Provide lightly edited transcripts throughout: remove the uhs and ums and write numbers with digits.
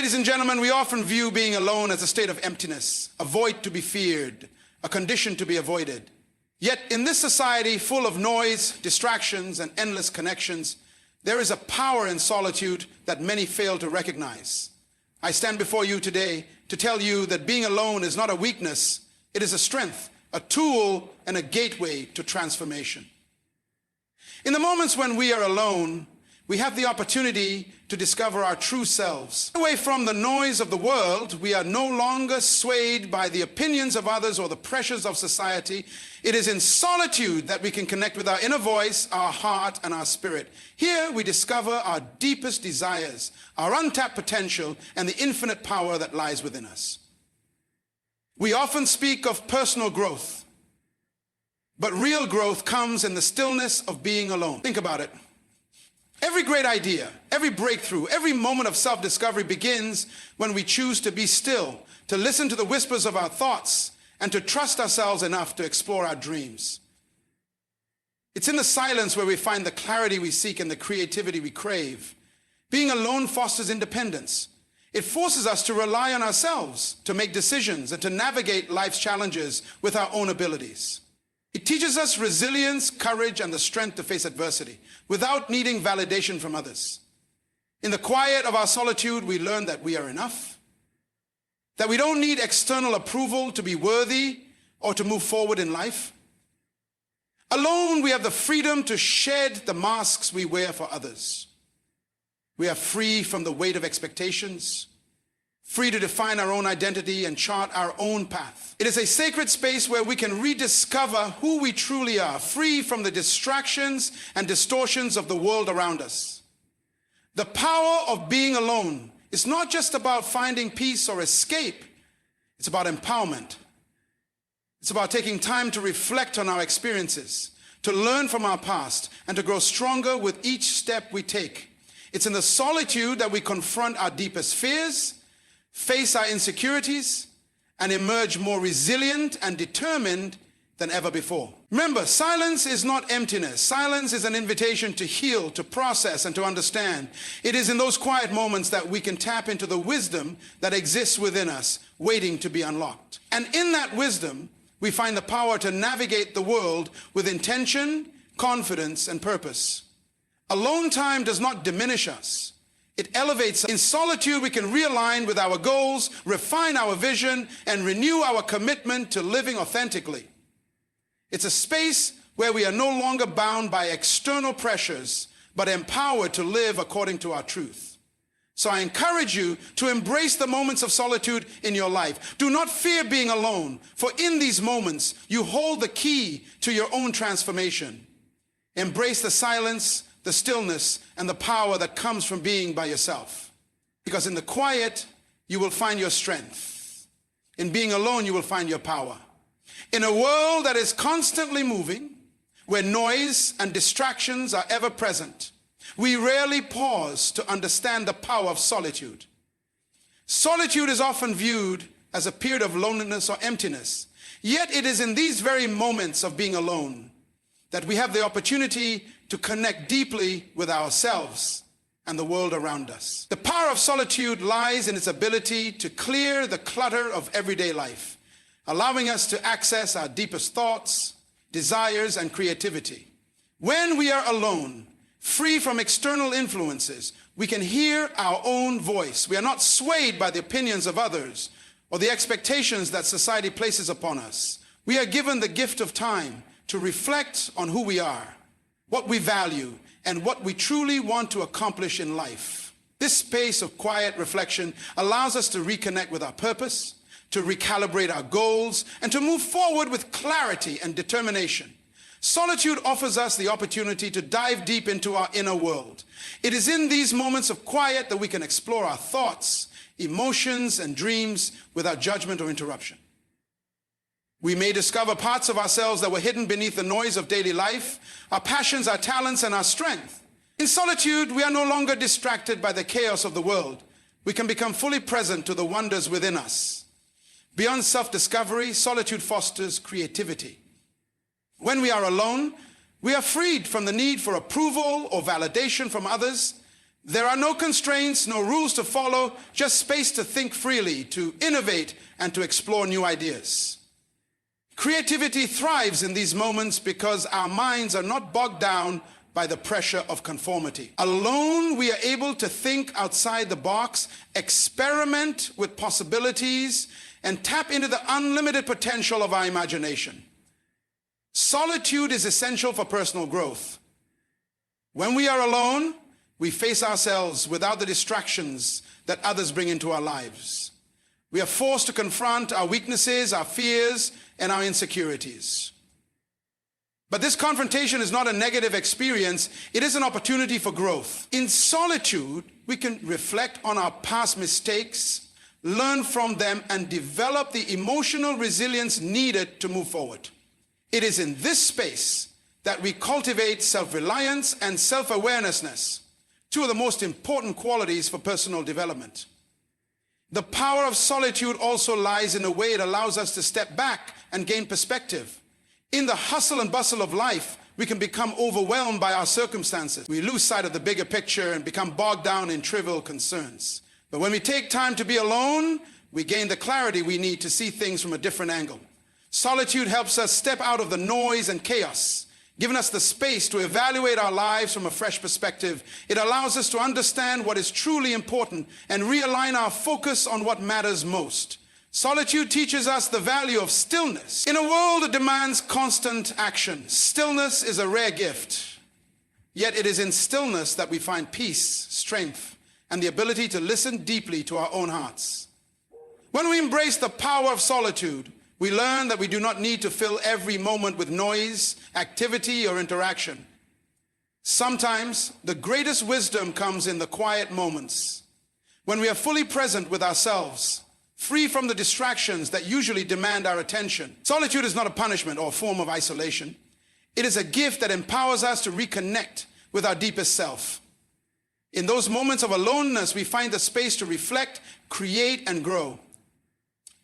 Ladies and gentlemen, we often view being alone as a state of emptiness, a void to be feared, a condition to be avoided. Yet in this society full of noise, distractions, and endless connections, there is a power in solitude that many fail to recognize. I stand before you today to tell you that being alone is not a weakness, it is a strength, a tool, and a gateway to transformation. In the moments when we are alone, we have the opportunity to discover our true selves. Away from the noise of the world, we are no longer swayed by the opinions of others or the pressures of society. It is in solitude that we can connect with our inner voice, our heart, and our spirit. Here we discover our deepest desires, our untapped potential, and the infinite power that lies within us. We often speak of personal growth, but real growth comes in the stillness of being alone. Think about it. Every great idea, every breakthrough, every moment of self-discovery begins when we choose to be still, to listen to the whispers of our thoughts, and to trust ourselves enough to explore our dreams. It's in the silence where we find the clarity we seek and the creativity we crave. Being alone fosters independence. It forces us to rely on ourselves, to make decisions, and to navigate life's challenges with our own abilities. It teaches us resilience, courage, and the strength to face adversity without needing validation from others. In the quiet of our solitude, we learn that we are enough, that we don't need external approval to be worthy or to move forward in life. Alone, we have the freedom to shed the masks we wear for others. We are free from the weight of expectations, free to define our own identity and chart our own path. It is a sacred space where we can rediscover who we truly are, free from the distractions and distortions of the world around us. The power of being alone is not just about finding peace or escape. It's about empowerment. It's about taking time to reflect on our experiences, to learn from our past, and to grow stronger with each step we take. It's in the solitude that we confront our deepest fears, face our insecurities, and emerge more resilient and determined than ever before. Remember, silence is not emptiness. Silence is an invitation to heal, to process, and to understand. It is in those quiet moments that we can tap into the wisdom that exists within us, waiting to be unlocked. And in that wisdom, we find the power to navigate the world with intention, confidence, and purpose. Alone time does not diminish us. It elevates us. In solitude, we can realign with our goals, refine our vision, and renew our commitment to living authentically. It's a space where we are no longer bound by external pressures, but empowered to live according to our truth. So I encourage you to embrace the moments of solitude in your life. Do not fear being alone, for in these moments, you hold the key to your own transformation. Embrace the silence, the stillness, and the power that comes from being by yourself. Because in the quiet, you will find your strength. In being alone, you will find your power. In a world that is constantly moving, where noise and distractions are ever present, we rarely pause to understand the power of solitude. Solitude is often viewed as a period of loneliness or emptiness. Yet it is in these very moments of being alone that we have the opportunity to connect deeply with ourselves and the world around us. The power of solitude lies in its ability to clear the clutter of everyday life, allowing us to access our deepest thoughts, desires, and creativity. When we are alone, free from external influences, we can hear our own voice. We are not swayed by the opinions of others or the expectations that society places upon us. We are given the gift of time to reflect on who we are, what we value, and what we truly want to accomplish in life. This space of quiet reflection allows us to reconnect with our purpose, to recalibrate our goals, and to move forward with clarity and determination. Solitude offers us the opportunity to dive deep into our inner world. It is in these moments of quiet that we can explore our thoughts, emotions, and dreams without judgment or interruption. We may discover parts of ourselves that were hidden beneath the noise of daily life, our passions, our talents, and our strength. In solitude, we are no longer distracted by the chaos of the world. We can become fully present to the wonders within us. Beyond self-discovery, solitude fosters creativity. When we are alone, we are freed from the need for approval or validation from others. There are no constraints, no rules to follow, just space to think freely, to innovate, and to explore new ideas. Creativity thrives in these moments because our minds are not bogged down by the pressure of conformity. Alone, we are able to think outside the box, experiment with possibilities, and tap into the unlimited potential of our imagination. Solitude is essential for personal growth. When we are alone, we face ourselves without the distractions that others bring into our lives. We are forced to confront our weaknesses, our fears, and our insecurities. But this confrontation is not a negative experience. It is an opportunity for growth. In solitude, we can reflect on our past mistakes, learn from them, and develop the emotional resilience needed to move forward. It is in this space that we cultivate self-reliance and self-awareness, two of the most important qualities for personal development. The power of solitude also lies in the way it allows us to step back and gain perspective. In the hustle and bustle of life, we can become overwhelmed by our circumstances. We lose sight of the bigger picture and become bogged down in trivial concerns. But when we take time to be alone, we gain the clarity we need to see things from a different angle. Solitude helps us step out of the noise and chaos, giving us the space to evaluate our lives from a fresh perspective. It allows us to understand what is truly important and realign our focus on what matters most. Solitude teaches us the value of stillness. In a world that demands constant action, stillness is a rare gift. Yet it is in stillness that we find peace, strength, and the ability to listen deeply to our own hearts. When we embrace the power of solitude, we learn that we do not need to fill every moment with noise, activity, or interaction. Sometimes the greatest wisdom comes in the quiet moments, when we are fully present with ourselves, free from the distractions that usually demand our attention. Solitude is not a punishment or a form of isolation. It is a gift that empowers us to reconnect with our deepest self. In those moments of aloneness, we find the space to reflect, create, and grow.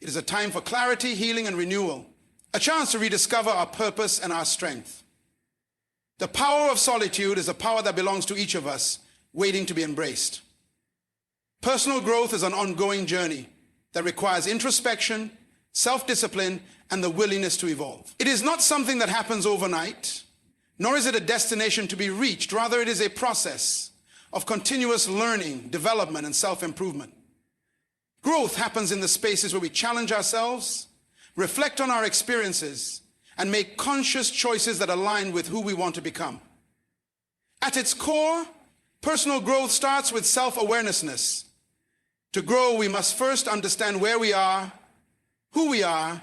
It is a time for clarity, healing, and renewal, a chance to rediscover our purpose and our strength. The power of solitude is a power that belongs to each of us, waiting to be embraced. Personal growth is an ongoing journey that requires introspection, self-discipline, and the willingness to evolve. It is not something that happens overnight, nor is it a destination to be reached. Rather, it is a process of continuous learning, development, and self-improvement. Growth happens in the spaces where we challenge ourselves, reflect on our experiences, and make conscious choices that align with who we want to become. At its core, personal growth starts with self-awareness. To grow, we must first understand where we are, who we are,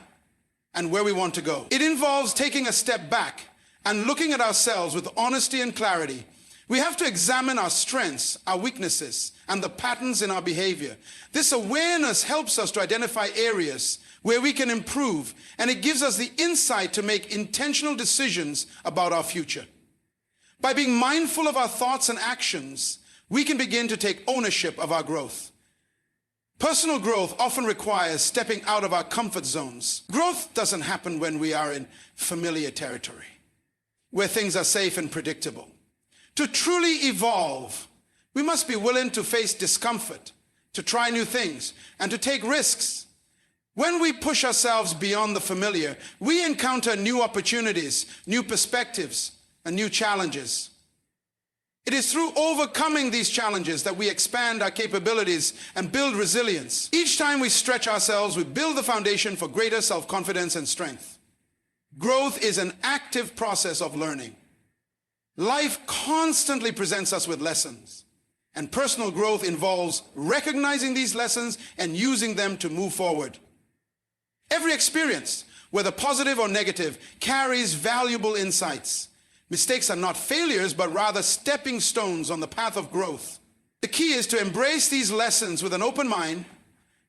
and where we want to go. It involves taking a step back and looking at ourselves with honesty and clarity. We have to examine our strengths, our weaknesses, and the patterns in our behavior. This awareness helps us to identify areas where we can improve, and it gives us the insight to make intentional decisions about our future. By being mindful of our thoughts and actions, we can begin to take ownership of our growth. Personal growth often requires stepping out of our comfort zones. Growth doesn't happen when we are in familiar territory, where things are safe and predictable. To truly evolve, we must be willing to face discomfort, to try new things, and to take risks. When we push ourselves beyond the familiar, we encounter new opportunities, new perspectives, and new challenges. It is through overcoming these challenges that we expand our capabilities and build resilience. Each time we stretch ourselves, we build the foundation for greater self-confidence and strength. Growth is an active process of learning. Life constantly presents us with lessons, and personal growth involves recognizing these lessons and using them to move forward. Every experience, whether positive or negative, carries valuable insights. Mistakes are not failures, but rather stepping stones on the path of growth. The key is to embrace these lessons with an open mind,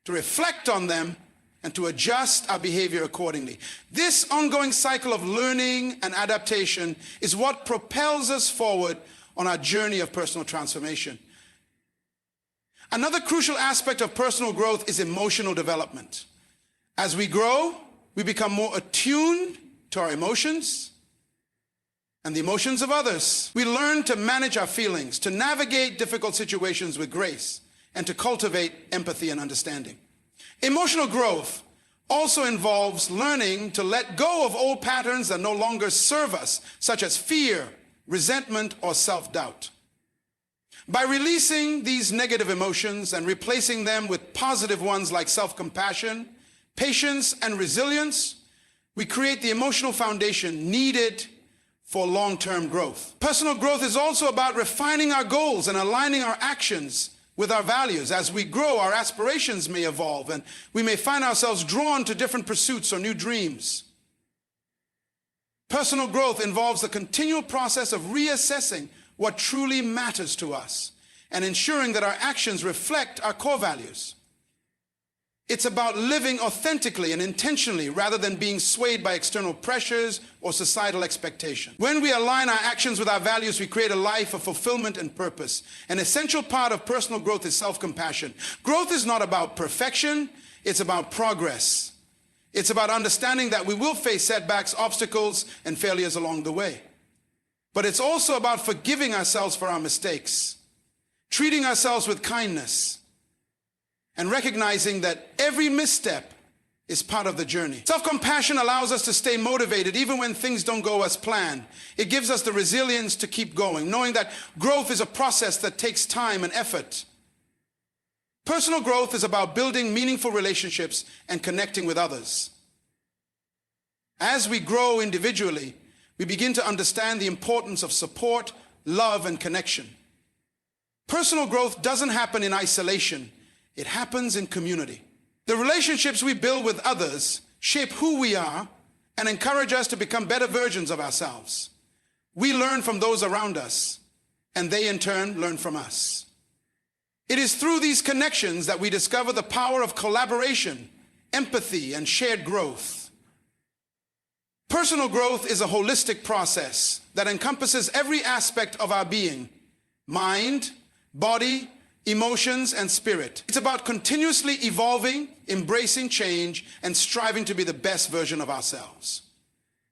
to reflect on them, and to adjust our behavior accordingly. This ongoing cycle of learning and adaptation is what propels us forward on our journey of personal transformation. Another crucial aspect of personal growth is emotional development. As we grow, we become more attuned to our emotions, and the emotions of others. We learn to manage our feelings, to navigate difficult situations with grace, and to cultivate empathy and understanding. Emotional growth also involves learning to let go of old patterns that no longer serve us, such as fear, resentment, or self-doubt. By releasing these negative emotions and replacing them with positive ones like self-compassion, patience, and resilience, we create the emotional foundation needed for long-term growth. Personal growth is also about refining our goals and aligning our actions with our values. As we grow, our aspirations may evolve, and we may find ourselves drawn to different pursuits or new dreams. Personal growth involves the continual process of reassessing what truly matters to us and ensuring that our actions reflect our core values. It's about living authentically and intentionally rather than being swayed by external pressures or societal expectation. When we align our actions with our values, we create a life of fulfillment and purpose. An essential part of personal growth is self-compassion. Growth is not about perfection, it's about progress. It's about understanding that we will face setbacks, obstacles, and failures along the way. But it's also about forgiving ourselves for our mistakes, treating ourselves with kindness, and recognizing that every misstep is part of the journey. Self-compassion allows us to stay motivated even when things don't go as planned. It gives us the resilience to keep going, knowing that growth is a process that takes time and effort. Personal growth is about building meaningful relationships and connecting with others. As we grow individually, we begin to understand the importance of support, love, and connection. Personal growth doesn't happen in isolation. It happens in community. The relationships we build with others shape who we are and encourage us to become better versions of ourselves. We learn from those around us, and they in turn learn from us. It is through these connections that we discover the power of collaboration, empathy, and shared growth. Personal growth is a holistic process that encompasses every aspect of our being: mind, body, emotions, and spirit. It's about continuously evolving, embracing change, and striving to be the best version of ourselves.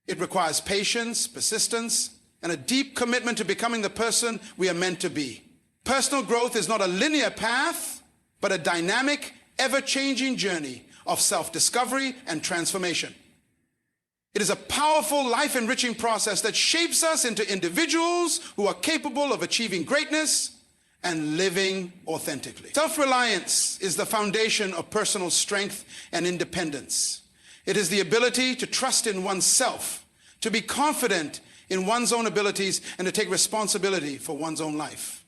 It requires patience, persistence, and a deep commitment to becoming the person we are meant to be. Personal growth is not a linear path, but a dynamic, ever-changing journey of self-discovery and transformation. It is a powerful, life-enriching process that shapes us into individuals who are capable of achieving greatness and living authentically. Self-reliance is the foundation of personal strength and independence. It is the ability to trust in oneself, to be confident in one's own abilities, and to take responsibility for one's own life.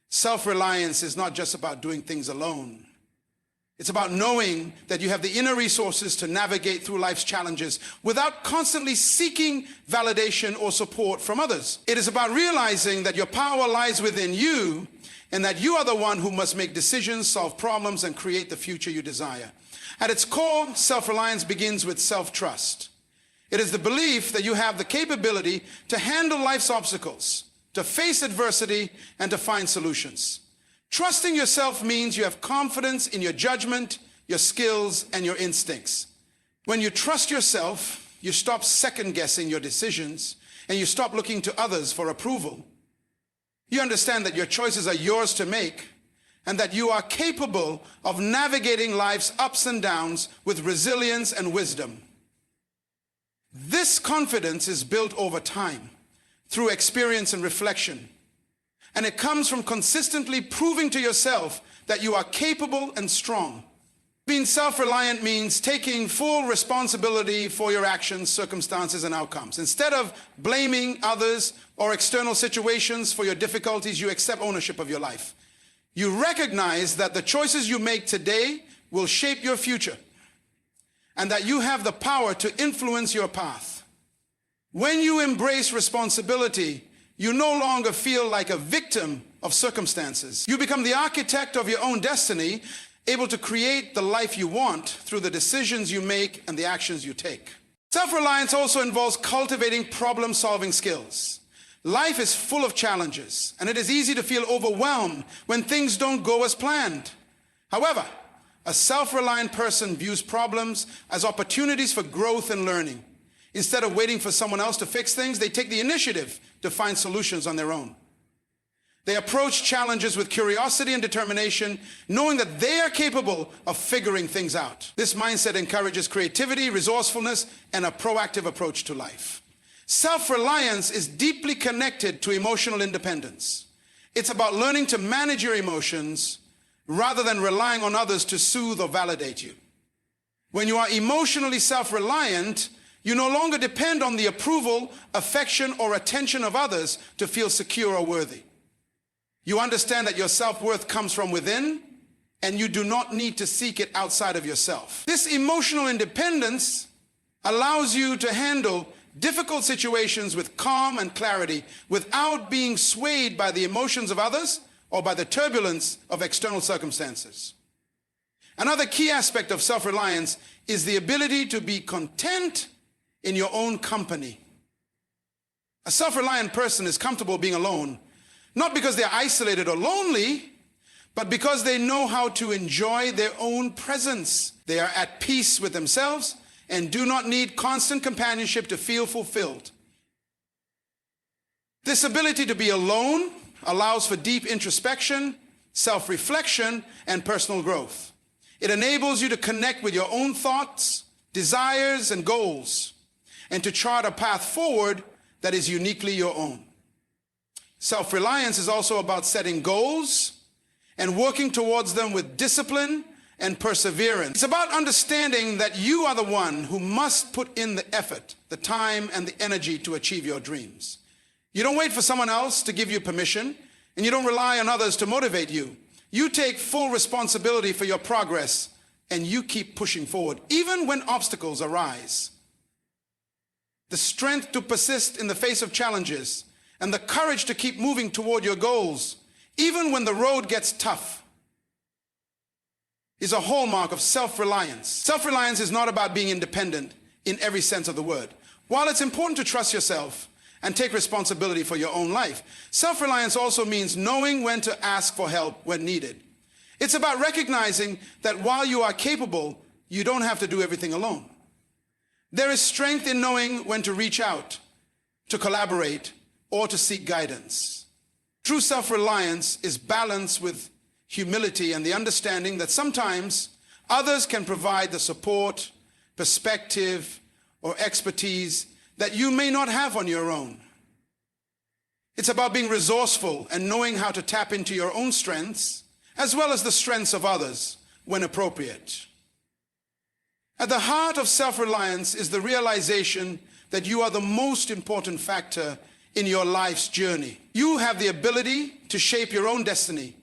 Self-reliance is not just about doing things alone. It's about knowing that you have the inner resources to navigate through life's challenges without constantly seeking validation or support from others. It is about realizing that your power lies within you and that you are the one who must make decisions, solve problems, and create the future you desire. At its core, self-reliance begins with self-trust. It is the belief that you have the capability to handle life's obstacles, to face adversity, and to find solutions. Trusting yourself means you have confidence in your judgment, your skills, and your instincts. When you trust yourself, you stop second-guessing your decisions, and you stop looking to others for approval. You understand that your choices are yours to make, and that you are capable of navigating life's ups and downs with resilience and wisdom. This confidence is built over time, through experience and reflection. And it comes from consistently proving to yourself that you are capable and strong. Being self-reliant means taking full responsibility for your actions, circumstances, and outcomes. Instead of blaming others or external situations for your difficulties, you accept ownership of your life. You recognize that the choices you make today will shape your future, and that you have the power to influence your path. When you embrace responsibility, you no longer feel like a victim of circumstances. You become the architect of your own destiny, able to create the life you want through the decisions you make and the actions you take. Self-reliance also involves cultivating problem-solving skills. Life is full of challenges, and it is easy to feel overwhelmed when things don't go as planned. However, a self-reliant person views problems as opportunities for growth and learning. Instead of waiting for someone else to fix things, they take the initiative to find solutions on their own. They approach challenges with curiosity and determination, knowing that they are capable of figuring things out. This mindset encourages creativity, resourcefulness, and a proactive approach to life. Self-reliance is deeply connected to emotional independence. It's about learning to manage your emotions rather than relying on others to soothe or validate you. When you are emotionally self-reliant, you no longer depend on the approval, affection, or attention of others to feel secure or worthy. You understand that your self-worth comes from within, and you do not need to seek it outside of yourself. This emotional independence allows you to handle difficult situations with calm and clarity without being swayed by the emotions of others or by the turbulence of external circumstances. Another key aspect of self-reliance is the ability to be content in your own company. A self-reliant person is comfortable being alone, not because they're isolated or lonely, but because they know how to enjoy their own presence. They are at peace with themselves and do not need constant companionship to feel fulfilled. This ability to be alone allows for deep introspection, self-reflection, and personal growth. It enables you to connect with your own thoughts, desires, and goals, and to chart a path forward that is uniquely your own. Self-reliance is also about setting goals and working towards them with discipline and perseverance. It's about understanding that you are the one who must put in the effort, the time, and the energy to achieve your dreams. You don't wait for someone else to give you permission, and you don't rely on others to motivate you. You take full responsibility for your progress, and you keep pushing forward, even when obstacles arise. The strength to persist in the face of challenges and the courage to keep moving toward your goals, even when the road gets tough, is a hallmark of self-reliance. Self-reliance is not about being independent in every sense of the word. While it's important to trust yourself and take responsibility for your own life, self-reliance also means knowing when to ask for help when needed. It's about recognizing that while you are capable, you don't have to do everything alone. There is strength in knowing when to reach out, to collaborate, or to seek guidance. True self-reliance is balanced with humility and the understanding that sometimes others can provide the support, perspective, or expertise that you may not have on your own. It's about being resourceful and knowing how to tap into your own strengths, as well as the strengths of others when appropriate. At the heart of self-reliance is the realization that you are the most important factor in your life's journey. You have the ability to shape your own destiny,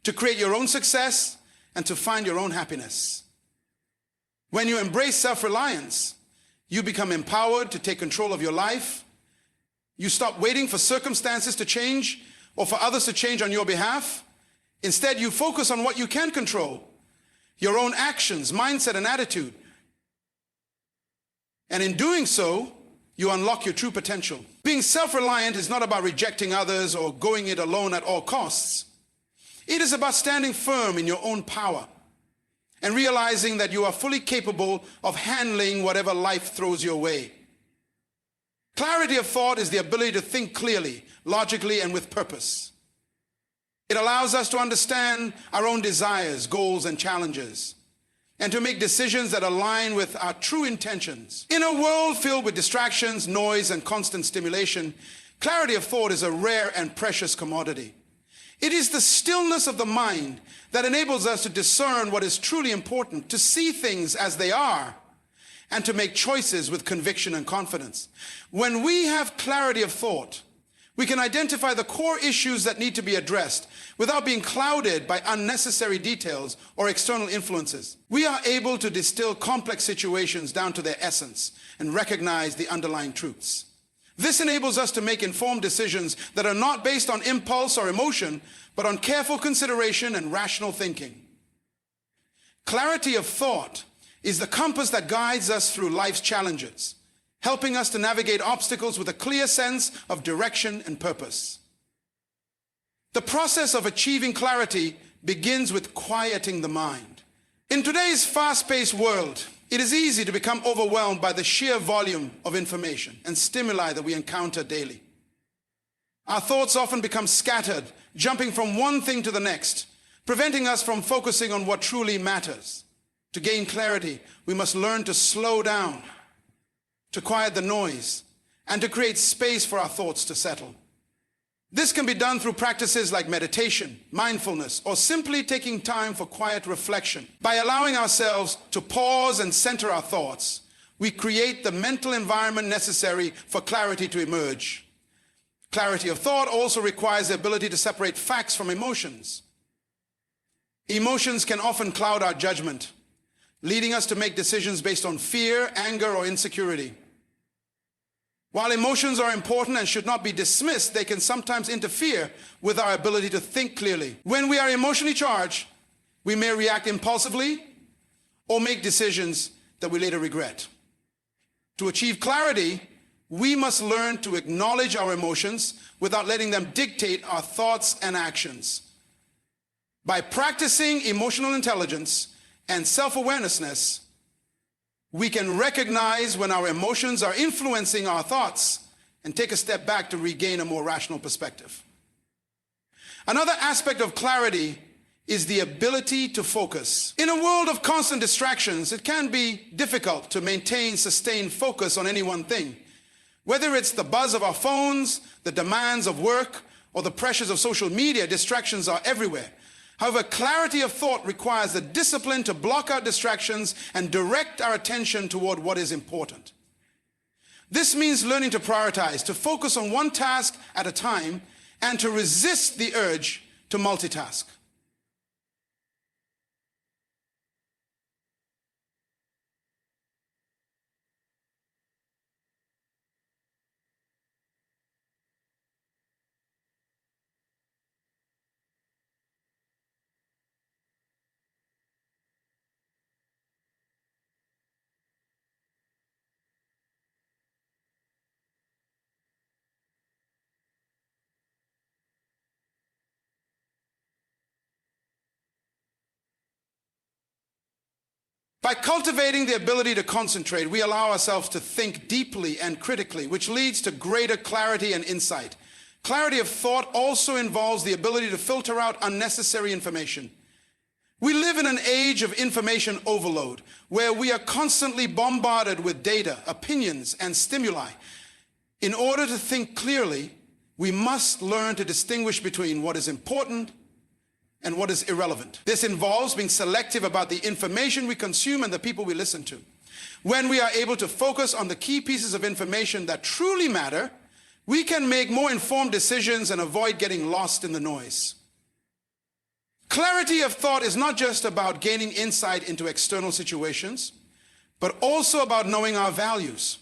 to create your own success, and to find your own happiness. When you embrace self-reliance, you become empowered to take control of your life. You stop waiting for circumstances to change or for others to change on your behalf. Instead, you focus on what you can control, your own actions, mindset, and attitude. And in doing so, you unlock your true potential. Being self-reliant is not about rejecting others or going it alone at all costs. It is about standing firm in your own power and realizing that you are fully capable of handling whatever life throws your way. Clarity of thought is the ability to think clearly, logically, and with purpose. It allows us to understand our own desires, goals, and challenges, and to make decisions that align with our true intentions. In a world filled with distractions, noise, and constant stimulation, clarity of thought is a rare and precious commodity. It is the stillness of the mind that enables us to discern what is truly important, to see things as they are, and to make choices with conviction and confidence. When we have clarity of thought, we can identify the core issues that need to be addressed without being clouded by unnecessary details or external influences. We are able to distill complex situations down to their essence and recognize the underlying truths. This enables us to make informed decisions that are not based on impulse or emotion, but on careful consideration and rational thinking. Clarity of thought is the compass that guides us through life's challenges, helping us to navigate obstacles with a clear sense of direction and purpose. The process of achieving clarity begins with quieting the mind. In today's fast-paced world, It is easy to become overwhelmed by the sheer volume of information and stimuli that we encounter daily. Our thoughts often become scattered, jumping from one thing to the next, preventing us from focusing on what truly matters. To gain clarity, we must learn to slow down, to quiet the noise, and to create space for our thoughts to settle. This can be done through practices like meditation, mindfulness, or simply taking time for quiet reflection. By allowing ourselves to pause and center our thoughts, we create the mental environment necessary for clarity to emerge. Clarity of thought also requires the ability to separate facts from emotions. Emotions can often cloud our judgment, leading us to make decisions based on fear, anger, or insecurity. While emotions are important and should not be dismissed, they can sometimes interfere with our ability to think clearly. When we are emotionally charged, we may react impulsively or make decisions that we later regret. To achieve clarity, we must learn to acknowledge our emotions without letting them dictate our thoughts and actions. By practicing emotional intelligence and self-awareness, we can recognize when our emotions are influencing our thoughts and take a step back to regain a more rational perspective. Another aspect of clarity is the ability to focus. In a world of constant distractions, it can be difficult to maintain sustained focus on any one thing. Whether it's the buzz of our phones, the demands of work, or the pressures of social media, distractions are everywhere. However, clarity of thought requires the discipline to block out distractions and direct our attention toward what is important. This means learning to prioritize, to focus on one task at a time, and to resist the urge to multitask. By cultivating the ability to concentrate, we allow ourselves to think deeply and critically, which leads to greater clarity and insight. Clarity of thought also involves the ability to filter out unnecessary information. We live in an age of information overload, where we are constantly bombarded with data, opinions, and stimuli. In order to think clearly, we must learn to distinguish between what is important and what is irrelevant. This involves being selective about the information we consume and the people we listen to. When we are able to focus on the key pieces of information that truly matter, we can make more informed decisions and avoid getting lost in the noise. Clarity of thought is not just about gaining insight into external situations, but also about knowing our values,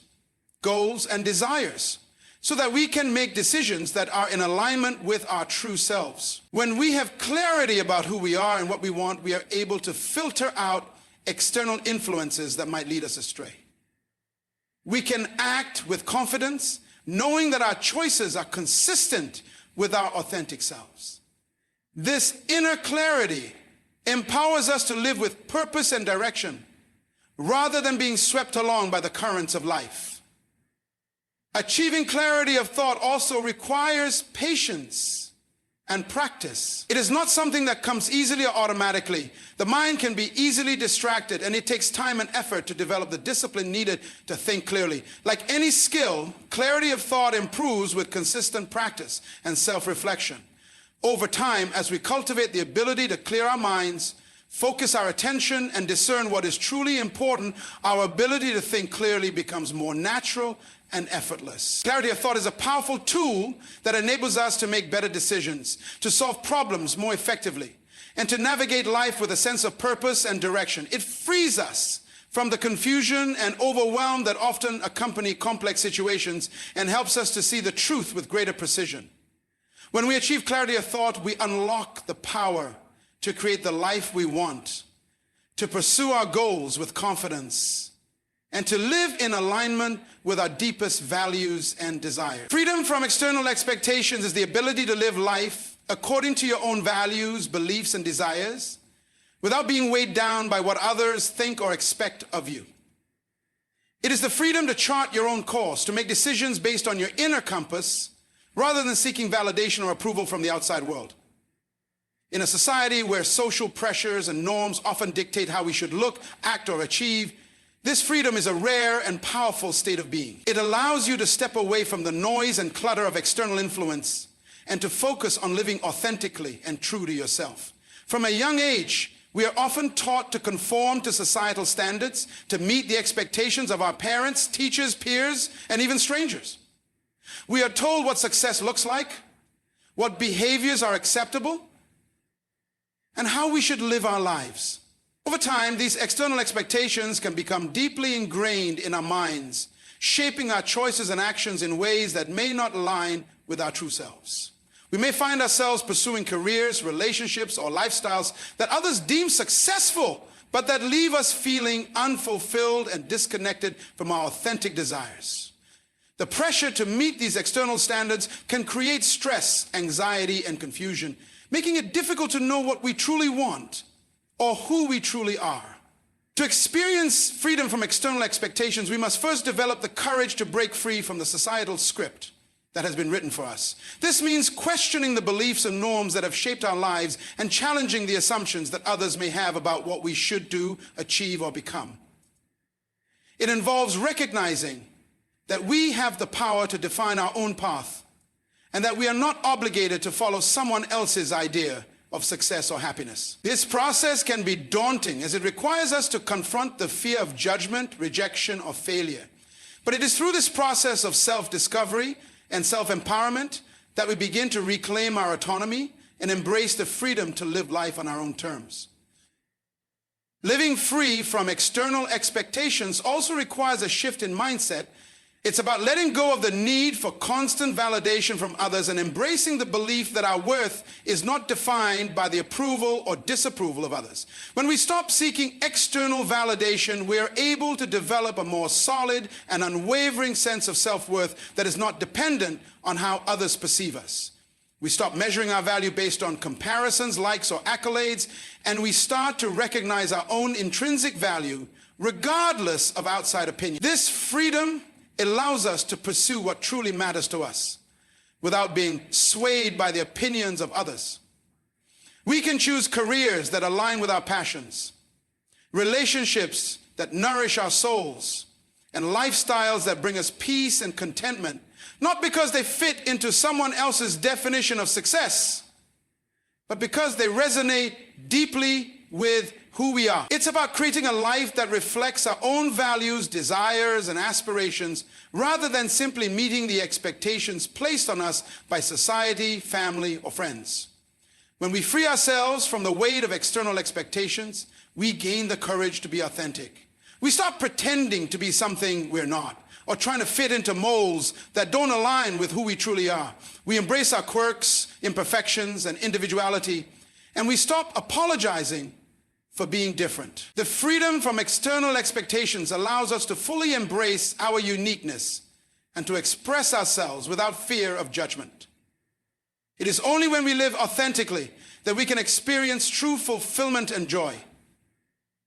goals, and desires, so that we can make decisions that are in alignment with our true selves. When we have clarity about who we are and what we want, we are able to filter out external influences that might lead us astray. We can act with confidence, knowing that our choices are consistent with our authentic selves. This inner clarity empowers us to live with purpose and direction, rather than being swept along by the currents of life. Achieving clarity of thought also requires patience and practice. It is not something that comes easily or automatically. The mind can be easily distracted, and it takes time and effort to develop the discipline needed to think clearly. Like any skill, clarity of thought improves with consistent practice and self-reflection. Over time, as we cultivate the ability to clear our minds, focus our attention, and discern what is truly important, our ability to think clearly becomes more natural and effortless. Clarity of thought is a powerful tool that enables us to make better decisions, to solve problems more effectively, and to navigate life with a sense of purpose and direction. It frees us from the confusion and overwhelm that often accompany complex situations and helps us to see the truth with greater precision. When we achieve clarity of thought, we unlock the power to create the life we want, to pursue our goals with confidence, and to live in alignment with our deepest values and desires. Freedom from external expectations is the ability to live life according to your own values, beliefs, and desires, without being weighed down by what others think or expect of you. It is the freedom to chart your own course, to make decisions based on your inner compass, rather than seeking validation or approval from the outside world. In a society where social pressures and norms often dictate how we should look, act, or achieve, this freedom is a rare and powerful state of being. It allows you to step away from the noise and clutter of external influence and to focus on living authentically and true to yourself. From a young age, we are often taught to conform to societal standards, to meet the expectations of our parents, teachers, peers, and even strangers. We are told what success looks like, what behaviors are acceptable, and how we should live our lives. Over time, these external expectations can become deeply ingrained in our minds, shaping our choices and actions in ways that may not align with our true selves. We may find ourselves pursuing careers, relationships, or lifestyles that others deem successful, but that leave us feeling unfulfilled and disconnected from our authentic desires. The pressure to meet these external standards can create stress, anxiety, and confusion, making it difficult to know what we truly want or who we truly are. To experience freedom from external expectations, we must first develop the courage to break free from the societal script that has been written for us. This means questioning the beliefs and norms that have shaped our lives and challenging the assumptions that others may have about what we should do, achieve, or become. It involves recognizing that we have the power to define our own path and that we are not obligated to follow someone else's idea of success or happiness. This process can be daunting as it requires us to confront the fear of judgment, rejection, or failure. But it is through this process of self-discovery and self-empowerment that we begin to reclaim our autonomy and embrace the freedom to live life on our own terms. Living free from external expectations also requires a shift in mindset. It's about letting go of the need for constant validation from others and embracing the belief that our worth is not defined by the approval or disapproval of others. When we stop seeking external validation, we are able to develop a more solid and unwavering sense of self-worth that is not dependent on how others perceive us. We stop measuring our value based on comparisons, likes, or accolades, and we start to recognize our own intrinsic value regardless of outside opinion. This freedom allows us to pursue what truly matters to us without being swayed by the opinions of others. We can choose careers that align with our passions, relationships that nourish our souls, and lifestyles that bring us peace and contentment, not because they fit into someone else's definition of success, but because they resonate deeply with who we are. It's about creating a life that reflects our own values, desires, and aspirations, rather than simply meeting the expectations placed on us by society, family, or friends. When we free ourselves from the weight of external expectations, we gain the courage to be authentic. We stop pretending to be something we're not, or trying to fit into molds that don't align with who we truly are. We embrace our quirks, imperfections, and individuality, and we stop apologizing for being different. The freedom from external expectations allows us to fully embrace our uniqueness and to express ourselves without fear of judgment. It is only when we live authentically that we can experience true fulfillment and joy.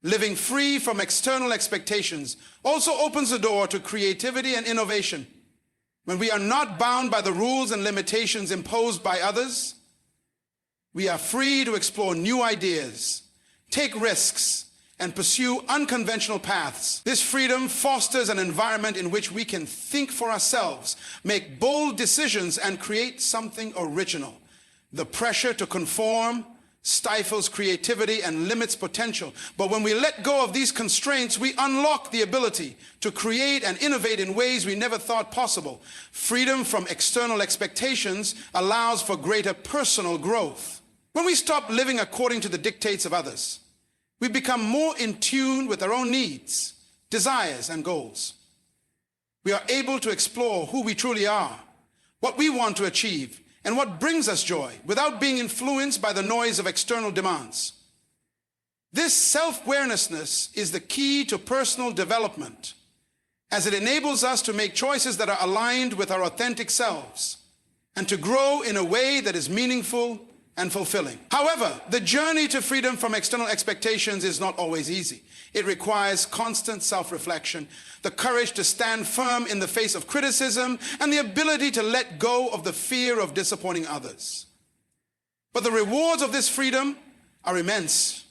Living free from external expectations also opens the door to creativity and innovation. When we are not bound by the rules and limitations imposed by others, we are free to explore new ideas, take risks, and pursue unconventional paths. This freedom fosters an environment in which we can think for ourselves, make bold decisions, and create something original. The pressure to conform stifles creativity and limits potential. But when we let go of these constraints, we unlock the ability to create and innovate in ways we never thought possible. Freedom from external expectations allows for greater personal growth. When we stop living according to the dictates of others, we become more in tune with our own needs, desires, and goals. We are able to explore who we truly are, what we want to achieve, and what brings us joy without being influenced by the noise of external demands. This self-awareness is the key to personal development, as it enables us to make choices that are aligned with our authentic selves and to grow in a way that is meaningful and fulfilling. However, the journey to freedom from external expectations is not always easy. It requires constant self-reflection, the courage to stand firm in the face of criticism, and the ability to let go of the fear of disappointing others. But the rewards of this freedom are immense.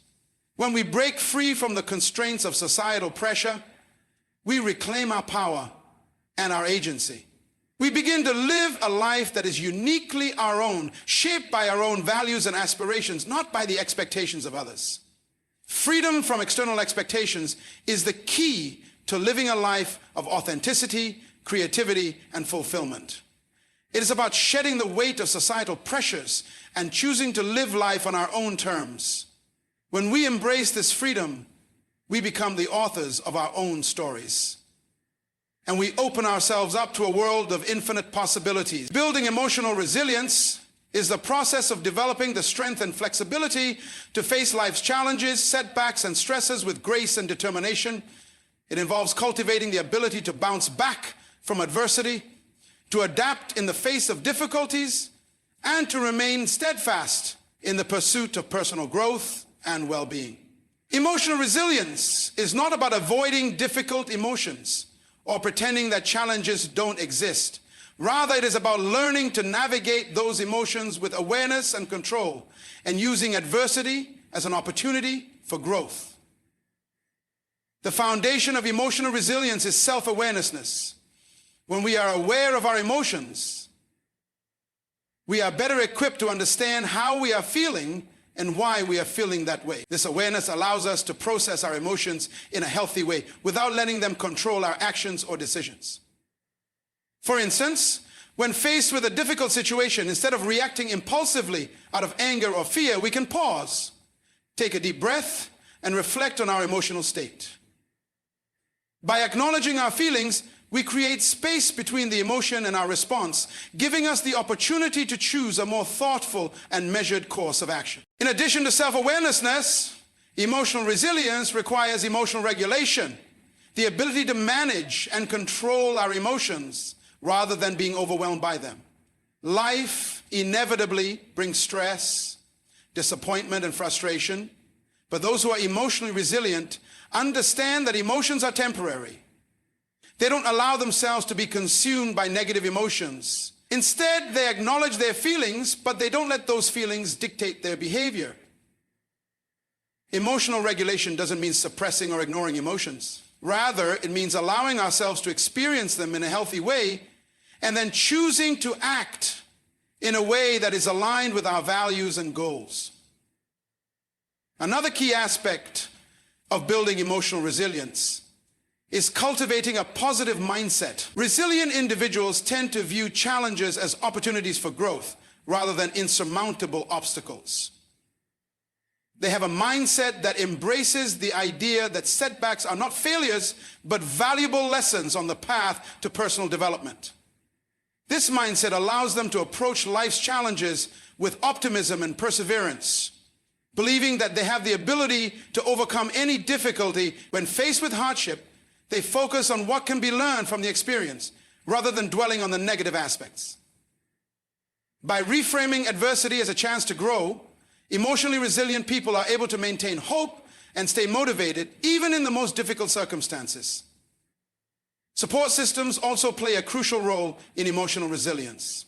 When we break free from the constraints of societal pressure, we reclaim our power and our agency. We begin to live a life that is uniquely our own, shaped by our own values and aspirations, not by the expectations of others. Freedom from external expectations is the key to living a life of authenticity, creativity, and fulfillment. It is about shedding the weight of societal pressures and choosing to live life on our own terms. When we embrace this freedom, we become the authors of our own stories. And we open ourselves up to a world of infinite possibilities. Building emotional resilience is the process of developing the strength and flexibility to face life's challenges, setbacks, and stresses with grace and determination. It involves cultivating the ability to bounce back from adversity, to adapt in the face of difficulties, and to remain steadfast in the pursuit of personal growth and well-being. Emotional resilience is not about avoiding difficult emotions or pretending that challenges don't exist. Rather, it is about learning to navigate those emotions with awareness and control, and using adversity as an opportunity for growth. The foundation of emotional resilience is self-awareness. When we are aware of our emotions, we are better equipped to understand how we are feeling and why we are feeling that way. This awareness allows us to process our emotions in a healthy way without letting them control our actions or decisions. For instance, when faced with a difficult situation, instead of reacting impulsively out of anger or fear, we can pause, take a deep breath, and reflect on our emotional state. By acknowledging our feelings, we create space between the emotion and our response, giving us the opportunity to choose a more thoughtful and measured course of action. In addition to self-awareness, emotional resilience requires emotional regulation, the ability to manage and control our emotions rather than being overwhelmed by them. Life inevitably brings stress, disappointment, and frustration, but those who are emotionally resilient understand that emotions are temporary. They don't allow themselves to be consumed by negative emotions. Instead, they acknowledge their feelings, but they don't let those feelings dictate their behavior. Emotional regulation doesn't mean suppressing or ignoring emotions. Rather, it means allowing ourselves to experience them in a healthy way and then choosing to act in a way that is aligned with our values and goals. Another key aspect of building emotional resilience is cultivating a positive mindset. Resilient individuals tend to view challenges as opportunities for growth rather than insurmountable obstacles. They have a mindset that embraces the idea that setbacks are not failures, but valuable lessons on the path to personal development. This mindset allows them to approach life's challenges with optimism and perseverance, believing that they have the ability to overcome any difficulty. When faced with hardship, they focus on what can be learned from the experience rather than dwelling on the negative aspects. By reframing adversity as a chance to grow, emotionally resilient people are able to maintain hope and stay motivated even in the most difficult circumstances. Support systems also play a crucial role in emotional resilience.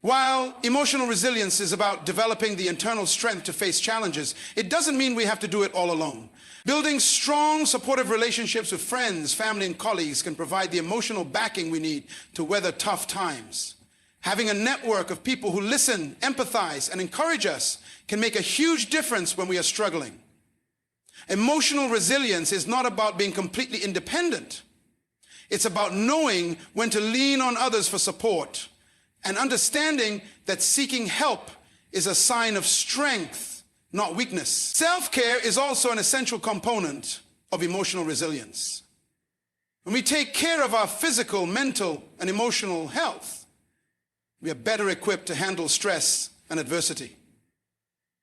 While emotional resilience is about developing the internal strength to face challenges, it doesn't mean we have to do it all alone. Building strong, supportive relationships with friends, family, and colleagues can provide the emotional backing we need to weather tough times. Having a network of people who listen, empathize, and encourage us can make a huge difference when we are struggling. Emotional resilience is not about being completely independent. It's about knowing when to lean on others for support and understanding that seeking help is a sign of strength, not weakness. Self-care is also an essential component of emotional resilience. When we take care of our physical, mental, and emotional health, we are better equipped to handle stress and adversity.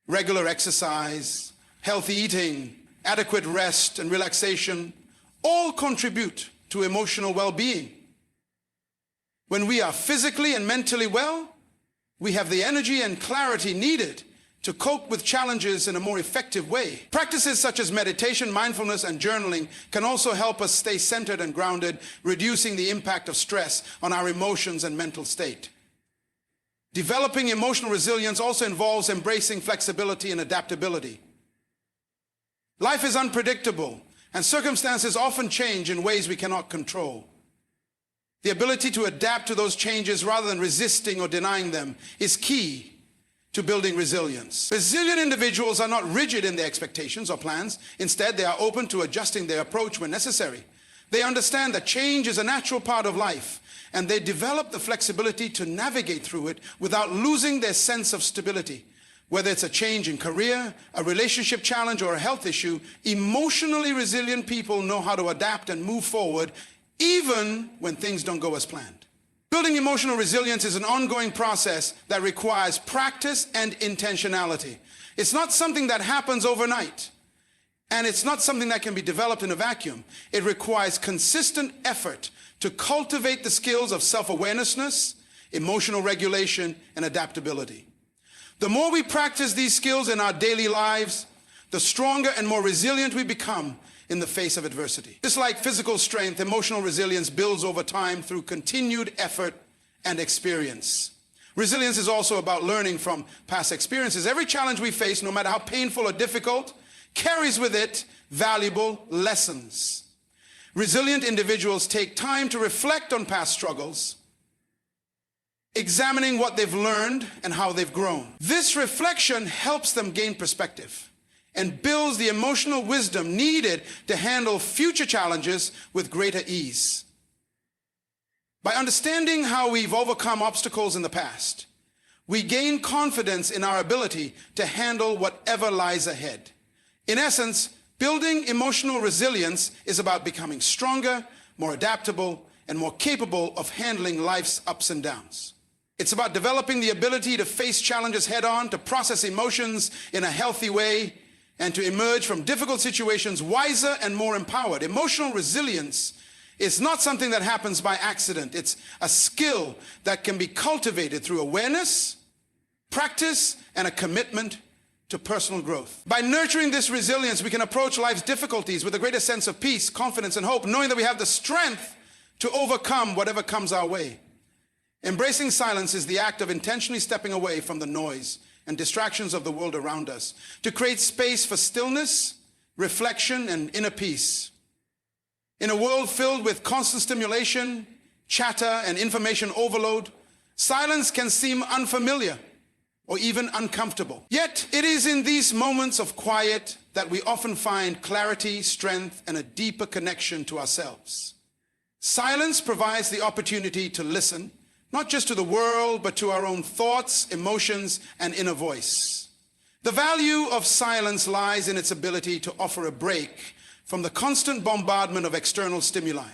Regular exercise, healthy eating, adequate rest and relaxation all contribute to emotional well-being. When we are physically and mentally well, we have the energy and clarity needed to cope with challenges in a more effective way. Practices such as meditation, mindfulness, and journaling can also help us stay centered and grounded, reducing the impact of stress on our emotions and mental state. Developing emotional resilience also involves embracing flexibility and adaptability. Life is unpredictable, and circumstances often change in ways we cannot control. The ability to adapt to those changes rather than resisting or denying them is key to building resilience. Resilient individuals are not rigid in their expectations or plans. Instead, they are open to adjusting their approach when necessary. They understand that change is a natural part of life, and they develop the flexibility to navigate through it without losing their sense of stability. Whether it's a change in career, a relationship challenge, or a health issue, emotionally resilient people know how to adapt and move forward even when things don't go as planned. Building emotional resilience is an ongoing process that requires practice and intentionality. It's not something that happens overnight, and it's not something that can be developed in a vacuum. It requires consistent effort to cultivate the skills of self-awareness, emotional regulation, and adaptability. The more we practice these skills in our daily lives, the stronger and more resilient we become in the face of adversity. Just like physical strength, emotional resilience builds over time through continued effort and experience. Resilience is also about learning from past experiences. Every challenge we face, no matter how painful or difficult, carries with it valuable lessons. Resilient individuals take time to reflect on past struggles, examining what they've learned and how they've grown. This reflection helps them gain perspective and builds the emotional wisdom needed to handle future challenges with greater ease. By understanding how we've overcome obstacles in the past, we gain confidence in our ability to handle whatever lies ahead. In essence, building emotional resilience is about becoming stronger, more adaptable, and more capable of handling life's ups and downs. It's about developing the ability to face challenges head-on, to process emotions in a healthy way, and to emerge from difficult situations wiser and more empowered. Emotional resilience is not something that happens by accident. It's a skill that can be cultivated through awareness, practice, and a commitment to personal growth. By nurturing this resilience, we can approach life's difficulties with a greater sense of peace, confidence, and hope, knowing that we have the strength to overcome whatever comes our way. Embracing silence is the act of intentionally stepping away from the noise and distractions of the world around us, to create space for stillness, reflection, and inner peace. In a world filled with constant stimulation, chatter, and information overload, silence can seem unfamiliar or even uncomfortable. Yet, it is in these moments of quiet that we often find clarity, strength, and a deeper connection to ourselves. Silence provides the opportunity to listen, not just to the world, but to our own thoughts, emotions, and inner voice. The value of silence lies in its ability to offer a break from the constant bombardment of external stimuli.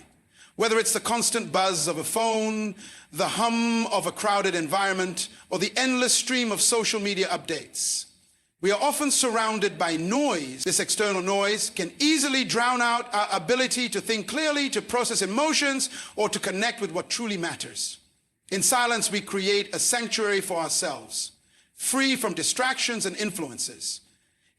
Whether it's the constant buzz of a phone, the hum of a crowded environment, or the endless stream of social media updates, we are often surrounded by noise. This external noise can easily drown out our ability to think clearly, to process emotions, or to connect with what truly matters. In silence, we create a sanctuary for ourselves, free from distractions and influences.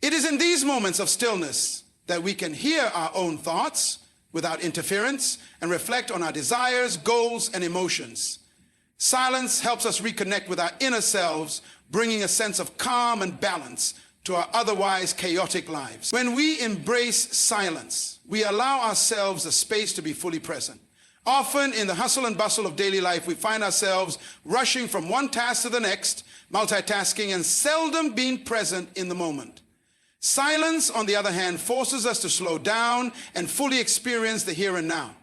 It is in these moments of stillness that we can hear our own thoughts without interference and reflect on our desires, goals, and emotions. Silence helps us reconnect with our inner selves, bringing a sense of calm and balance to our otherwise chaotic lives. When we embrace silence, we allow ourselves the space to be fully present. Often in the hustle and bustle of daily life, we find ourselves rushing from one task to the next, multitasking, and seldom being present in the moment. Silence, on the other hand, forces us to slow down and fully experience the here and now.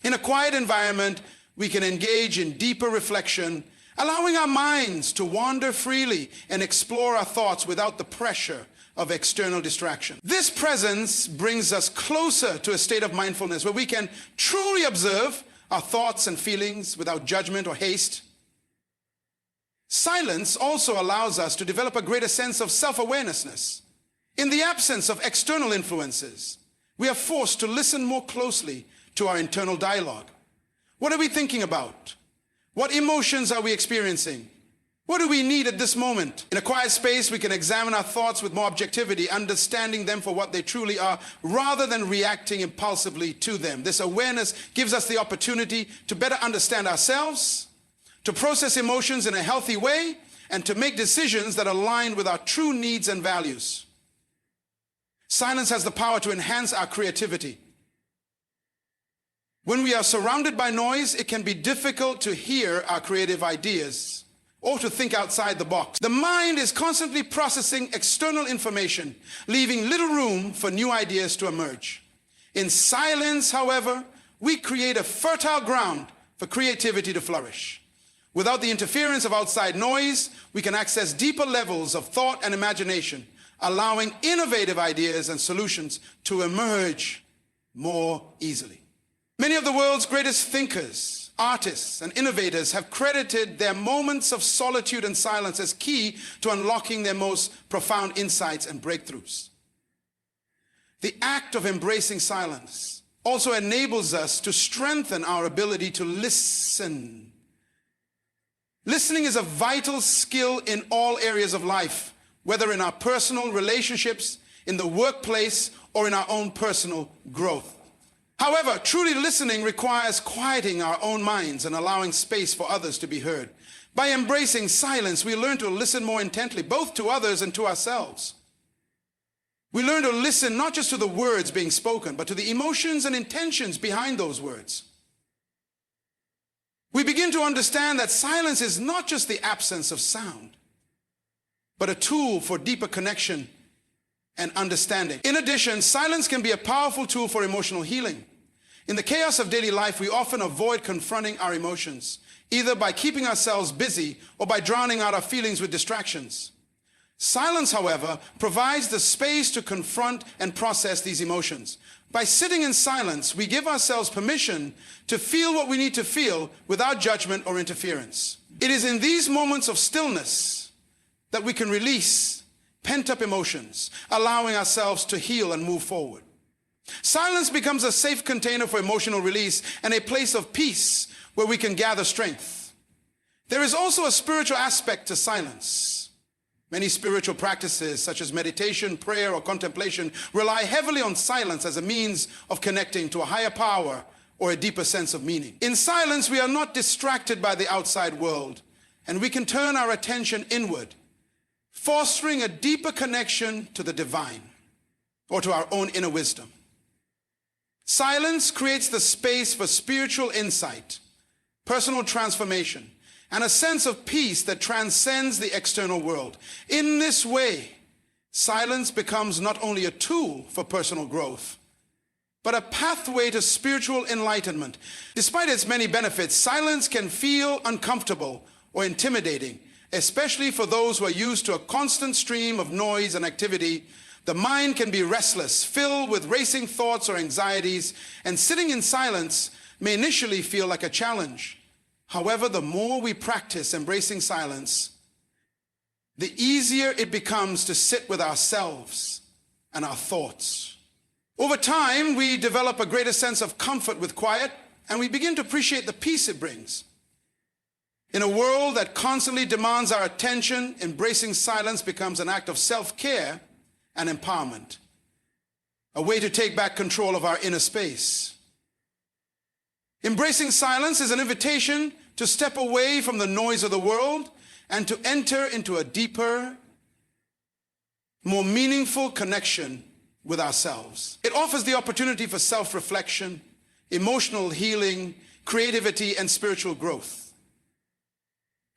In a quiet environment, we can engage in deeper reflection, allowing our minds to wander freely and explore our thoughts without the pressure of external distraction. This presence brings us closer to a state of mindfulness where we can truly observe our thoughts and feelings without judgment or haste. Silence also allows us to develop a greater sense of self-awareness. In the absence of external influences, we are forced to listen more closely to our internal dialogue. What are we thinking about? What emotions are we experiencing? What do we need at this moment? In a quiet space, we can examine our thoughts with more objectivity, understanding them for what they truly are, rather than reacting impulsively to them. This awareness gives us the opportunity to better understand ourselves, to process emotions in a healthy way, and to make decisions that align with our true needs and values. Silence has the power to enhance our creativity. When we are surrounded by noise, it can be difficult to hear our creative ideas or to think outside the box. The mind is constantly processing external information, leaving little room for new ideas to emerge. In silence, however, we create a fertile ground for creativity to flourish. Without the interference of outside noise, we can access deeper levels of thought and imagination, allowing innovative ideas and solutions to emerge more easily. Many of the world's greatest thinkers, artists, and innovators have credited their moments of solitude and silence as key to unlocking their most profound insights and breakthroughs. The act of embracing silence also enables us to strengthen our ability to listen. Listening is a vital skill in all areas of life, whether in our personal relationships, in the workplace, or in our own personal growth. However, truly listening requires quieting our own minds and allowing space for others to be heard. By embracing silence, we learn to listen more intently, both to others and to ourselves. We learn to listen not just to the words being spoken, but to the emotions and intentions behind those words. We begin to understand that silence is not just the absence of sound, but a tool for deeper connection and understanding. In addition, silence can be a powerful tool for emotional healing. In the chaos of daily life, we often avoid confronting our emotions, either by keeping ourselves busy or by drowning out our feelings with distractions. Silence, however, provides the space to confront and process these emotions. By sitting in silence, we give ourselves permission to feel what we need to feel without judgment or interference. It is in these moments of stillness that we can release pent-up emotions, allowing ourselves to heal and move forward. Silence becomes a safe container for emotional release and a place of peace where we can gather strength. There is also a spiritual aspect to silence. Many spiritual practices, such as meditation, prayer, or contemplation, rely heavily on silence as a means of connecting to a higher power or a deeper sense of meaning. In silence, we are not distracted by the outside world, and we can turn our attention inward, fostering a deeper connection to the divine or to our own inner wisdom. Silence creates the space for spiritual insight, personal transformation, and a sense of peace that transcends the external world. In this way, silence becomes not only a tool for personal growth, but a pathway to spiritual enlightenment. Despite its many benefits, silence can feel uncomfortable or intimidating, especially for those who are used to a constant stream of noise and activity. The mind can be restless, filled with racing thoughts or anxieties, and sitting in silence may initially feel like a challenge. However, the more we practice embracing silence, the easier it becomes to sit with ourselves and our thoughts. Over time, we develop a greater sense of comfort with quiet, and we begin to appreciate the peace it brings. In a world that constantly demands our attention, embracing silence becomes an act of self-care and empowerment, a way to take back control of our inner space. Embracing silence is an invitation to step away from the noise of the world and to enter into a deeper, more meaningful connection with ourselves. It offers the opportunity for self-reflection, emotional healing, creativity, and spiritual growth.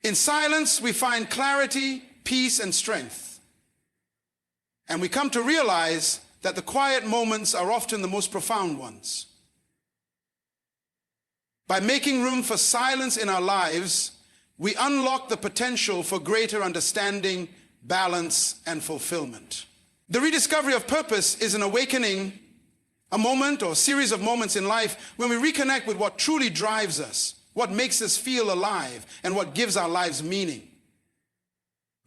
In silence, we find clarity, peace, and strength. And we come to realize that the quiet moments are often the most profound ones. By making room for silence in our lives, we unlock the potential for greater understanding, balance, and fulfillment. The rediscovery of purpose is an awakening, a moment or series of moments in life when we reconnect with what truly drives us, what makes us feel alive, and what gives our lives meaning.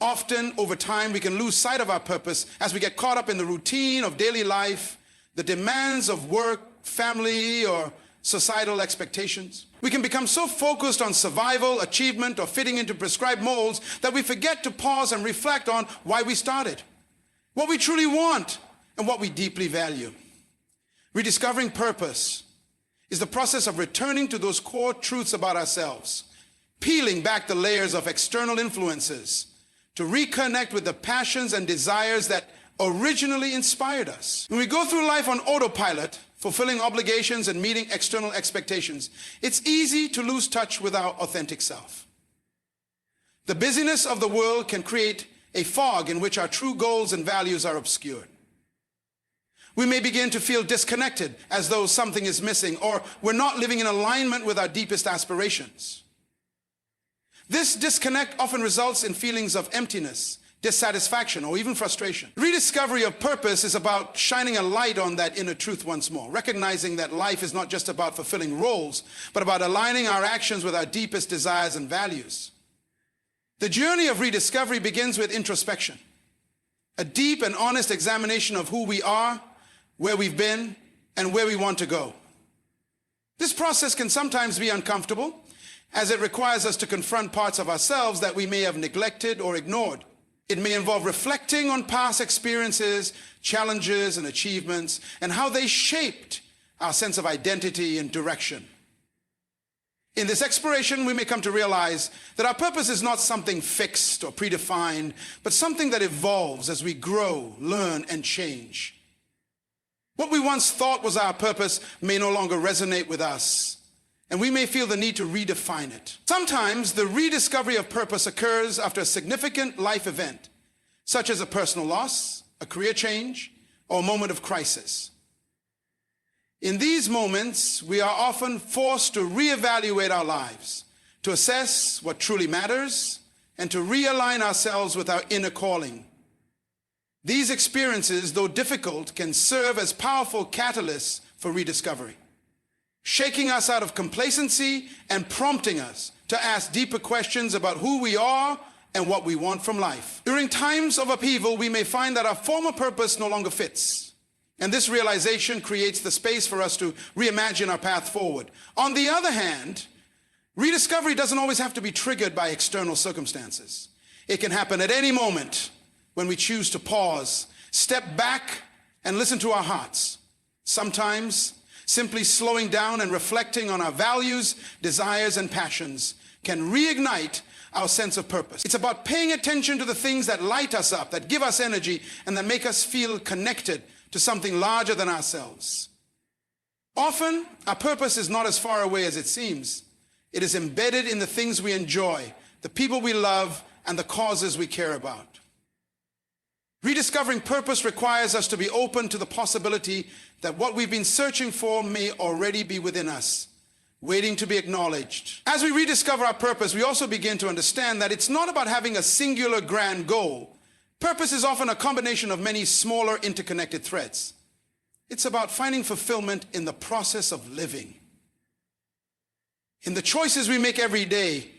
Often, over time, we can lose sight of our purpose as we get caught up in the routine of daily life, the demands of work, family, or societal expectations. We can become so focused on survival, achievement, or fitting into prescribed molds that we forget to pause and reflect on why we started, what we truly want, and what we deeply value. Rediscovering purpose is the process of returning to those core truths about ourselves, peeling back the layers of external influences to reconnect with the passions and desires that originally inspired us. When we go through life on autopilot, fulfilling obligations and meeting external expectations, it's easy to lose touch with our authentic self. The busyness of the world can create a fog in which our true goals and values are obscured. We may begin to feel disconnected, as though something is missing, or we're not living in alignment with our deepest aspirations. This disconnect often results in feelings of emptiness, dissatisfaction, or even frustration. Rediscovery of purpose is about shining a light on that inner truth once more, recognizing that life is not just about fulfilling roles, but about aligning our actions with our deepest desires and values. The journey of rediscovery begins with introspection, a deep and honest examination of who we are, where we've been, and where we want to go. This process can sometimes be uncomfortable, as it requires us to confront parts of ourselves that we may have neglected or ignored. It may involve reflecting on past experiences, challenges, and achievements, and how they shaped our sense of identity and direction. In this exploration, we may come to realize that our purpose is not something fixed or predefined, but something that evolves as we grow, learn, and change. What we once thought was our purpose may no longer resonate with us, and we may feel the need to redefine it. Sometimes the rediscovery of purpose occurs after a significant life event, such as a personal loss, a career change, or a moment of crisis. In these moments, we are often forced to reevaluate our lives, to assess what truly matters, and to realign ourselves with our inner calling. These experiences, though difficult, can serve as powerful catalysts for rediscovery, shaking us out of complacency and prompting us to ask deeper questions about who we are and what we want from life. During times of upheaval, we may find that our former purpose no longer fits, and this realization creates the space for us to reimagine our path forward. On the other hand, rediscovery doesn't always have to be triggered by external circumstances. It can happen at any moment when we choose to pause, step back, and listen to our hearts. Sometimes, simply slowing down and reflecting on our values, desires, and passions can reignite our sense of purpose. It's about paying attention to the things that light us up, that give us energy, and that make us feel connected to something larger than ourselves. Often, our purpose is not as far away as it seems. It is embedded in the things we enjoy, the people we love, and the causes we care about. Rediscovering purpose requires us to be open to the possibility that what we've been searching for may already be within us, waiting to be acknowledged. As we rediscover our purpose, we also begin to understand that it's not about having a singular grand goal. Purpose is often a combination of many smaller interconnected threads. It's about finding fulfillment in the process of living, in the choices we make every day,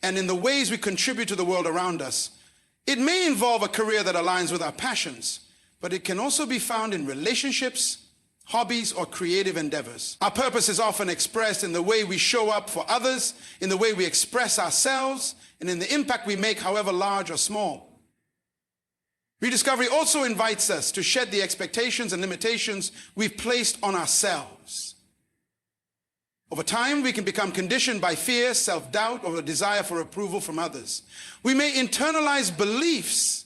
and in the ways we contribute to the world around us. It may involve a career that aligns with our passions, but it can also be found in relationships, hobbies, or creative endeavors. Our purpose is often expressed in the way we show up for others, in the way we express ourselves, and in the impact we make, however large or small. Rediscovery also invites us to shed the expectations and limitations we've placed on ourselves. Over time, we can become conditioned by fear, self-doubt, or a desire for approval from others. We may internalize beliefs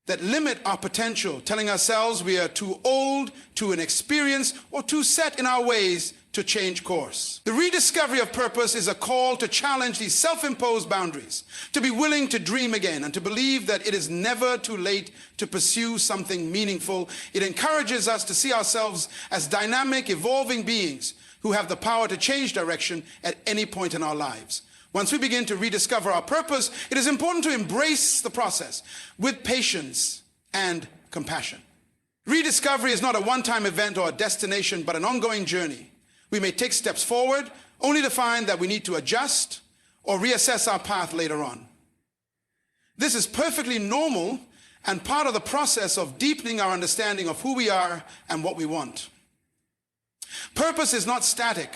that limit our potential, telling ourselves we are too old, too inexperienced, or too set in our ways to change course. The rediscovery of purpose is a call to challenge these self-imposed boundaries, to be willing to dream again, and to believe that it is never too late to pursue something meaningful. It encourages us to see ourselves as dynamic, evolving beings who have the power to change direction at any point in our lives. Once we begin to rediscover our purpose, it is important to embrace the process with patience and compassion. Rediscovery is not a one-time event or a destination, but an ongoing journey. We may take steps forward, only to find that we need to adjust or reassess our path later on. This is perfectly normal and part of the process of deepening our understanding of who we are and what we want. Purpose is not static.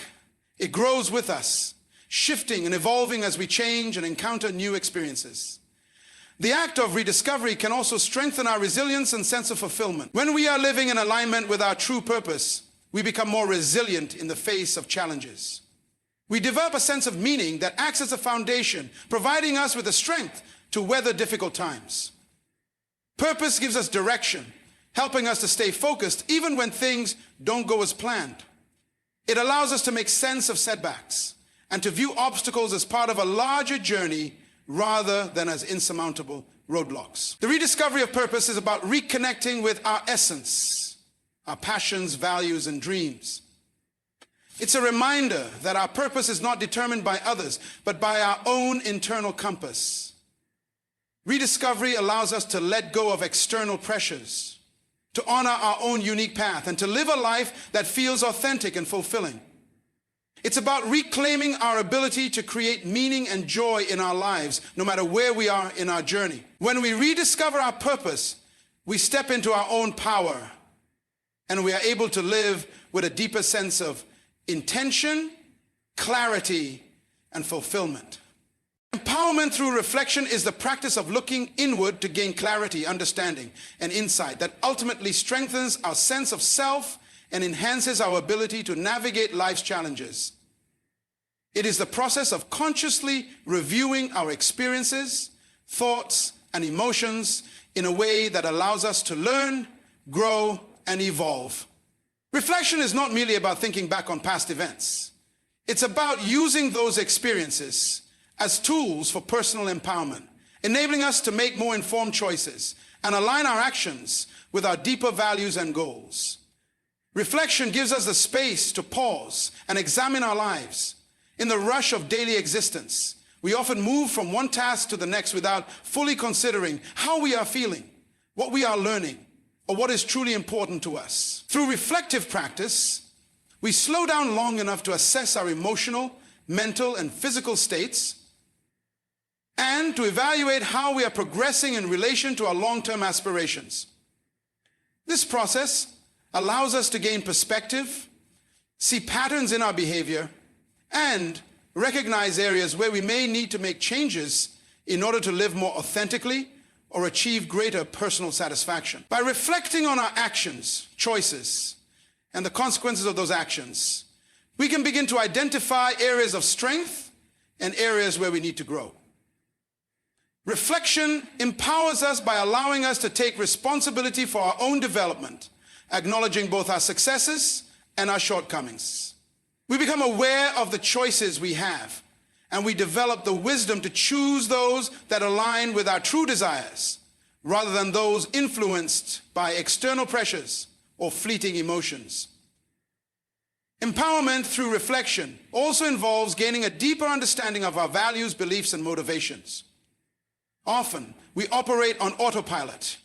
It grows with us, shifting and evolving as we change and encounter new experiences. The act of rediscovery can also strengthen our resilience and sense of fulfillment. When we are living in alignment with our true purpose, we become more resilient in the face of challenges. We develop a sense of meaning that acts as a foundation, providing us with the strength to weather difficult times. Purpose gives us direction, helping us to stay focused even when things don't go as planned. It allows us to make sense of setbacks and to view obstacles as part of a larger journey rather than as insurmountable roadblocks. The rediscovery of purpose is about reconnecting with our essence, our passions, values, and dreams. It's a reminder that our purpose is not determined by others, but by our own internal compass. Rediscovery allows us to let go of external pressures, to honor our own unique path, and to live a life that feels authentic and fulfilling. It's about reclaiming our ability to create meaning and joy in our lives, no matter where we are in our journey. When we rediscover our purpose, we step into our own power, and we are able to live with a deeper sense of intention, clarity, and fulfillment. Empowerment through reflection is the practice of looking inward to gain clarity, understanding, and insight that ultimately strengthens our sense of self and enhances our ability to navigate life's challenges. It is the process of consciously reviewing our experiences, thoughts, and emotions in a way that allows us to learn, grow, and evolve. Reflection is not merely about thinking back on past events. It's about using those experiences as tools for personal empowerment, enabling us to make more informed choices and align our actions with our deeper values and goals. Reflection gives us the space to pause and examine our lives. In the rush of daily existence, we often move from one task to the next without fully considering how we are feeling, what we are learning, or what is truly important to us. Through reflective practice, we slow down long enough to assess our emotional, mental, and physical states, and to evaluate how we are progressing in relation to our long-term aspirations. This process allows us to gain perspective, see patterns in our behavior, and recognize areas where we may need to make changes in order to live more authentically or achieve greater personal satisfaction. By reflecting on our actions, choices, and the consequences of those actions, we can begin to identify areas of strength and areas where we need to grow. Reflection empowers us by allowing us to take responsibility for our own development, acknowledging both our successes and our shortcomings. We become aware of the choices we have, and we develop the wisdom to choose those that align with our true desires, rather than those influenced by external pressures or fleeting emotions. Empowerment through reflection also involves gaining a deeper understanding of our values, beliefs, and motivations. Often, we operate on autopilot,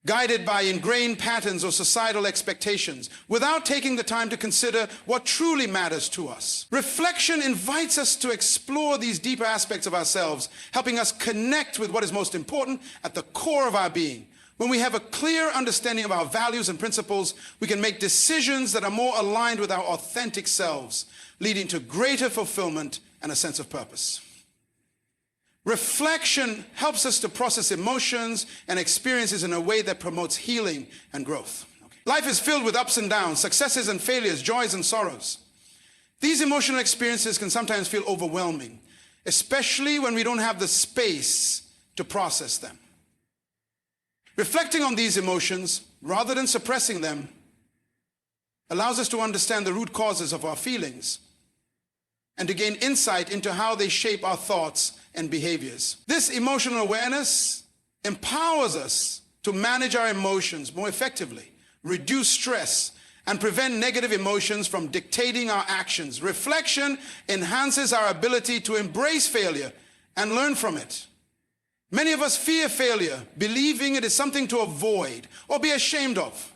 guided by ingrained patterns or societal expectations, without taking the time to consider what truly matters to us. Reflection invites us to explore these deeper aspects of ourselves, helping us connect with what is most important at the core of our being. When we have a clear understanding of our values and principles, we can make decisions that are more aligned with our authentic selves, leading to greater fulfillment and a sense of purpose. Reflection helps us to process emotions and experiences in a way that promotes healing and growth. Life is filled with ups and downs, successes and failures, joys and sorrows. These emotional experiences can sometimes feel overwhelming, especially when we don't have the space to process them. Reflecting on these emotions, rather than suppressing them, allows us to understand the root causes of our feelings and to gain insight into how they shape our thoughts and behaviors. This emotional awareness empowers us to manage our emotions more effectively, reduce stress, and prevent negative emotions from dictating our actions. Reflection enhances our ability to embrace failure and learn from it. Many of us fear failure, believing it is something to avoid or be ashamed of.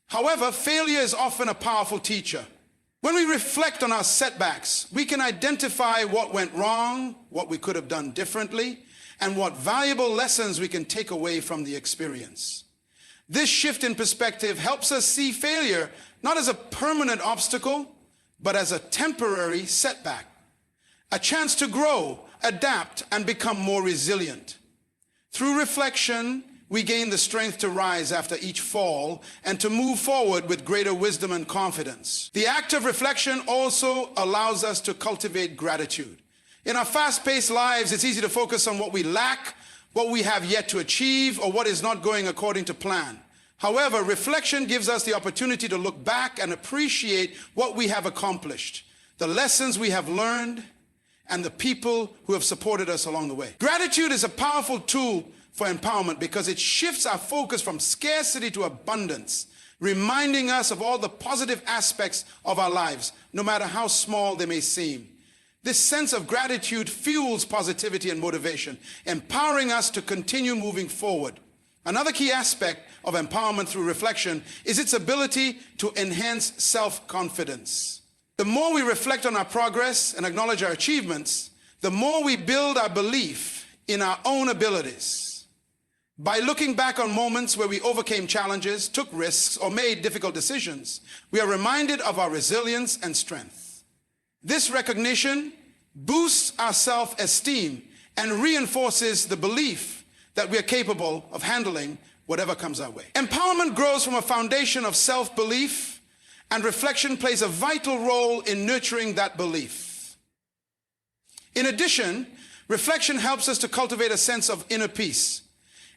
However, failure is often a powerful teacher. When we reflect on our setbacks, we can identify what went wrong, what we could have done differently, and what valuable lessons we can take away from the experience. This shift in perspective helps us see failure not as a permanent obstacle, but as a temporary setback, a chance to grow, adapt, and become more resilient. Through reflection, we gain the strength to rise after each fall and to move forward with greater wisdom and confidence. The act of reflection also allows us to cultivate gratitude. In our fast-paced lives, it's easy to focus on what we lack, what we have yet to achieve, or what is not going according to plan. However, reflection gives us the opportunity to look back and appreciate what we have accomplished, the lessons we have learned, and the people who have supported us along the way. Gratitude is a powerful tool for empowerment because it shifts our focus from scarcity to abundance, reminding us of all the positive aspects of our lives, no matter how small they may seem. This sense of gratitude fuels positivity and motivation, empowering us to continue moving forward. Another key aspect of empowerment through reflection is its ability to enhance self-confidence. The more we reflect on our progress and acknowledge our achievements, the more we build our belief in our own abilities. By looking back on moments where we overcame challenges, took risks, or made difficult decisions, we are reminded of our resilience and strength. This recognition boosts our self-esteem and reinforces the belief that we are capable of handling whatever comes our way. Empowerment grows from a foundation of self-belief, and reflection plays a vital role in nurturing that belief. In addition, reflection helps us to cultivate a sense of inner peace.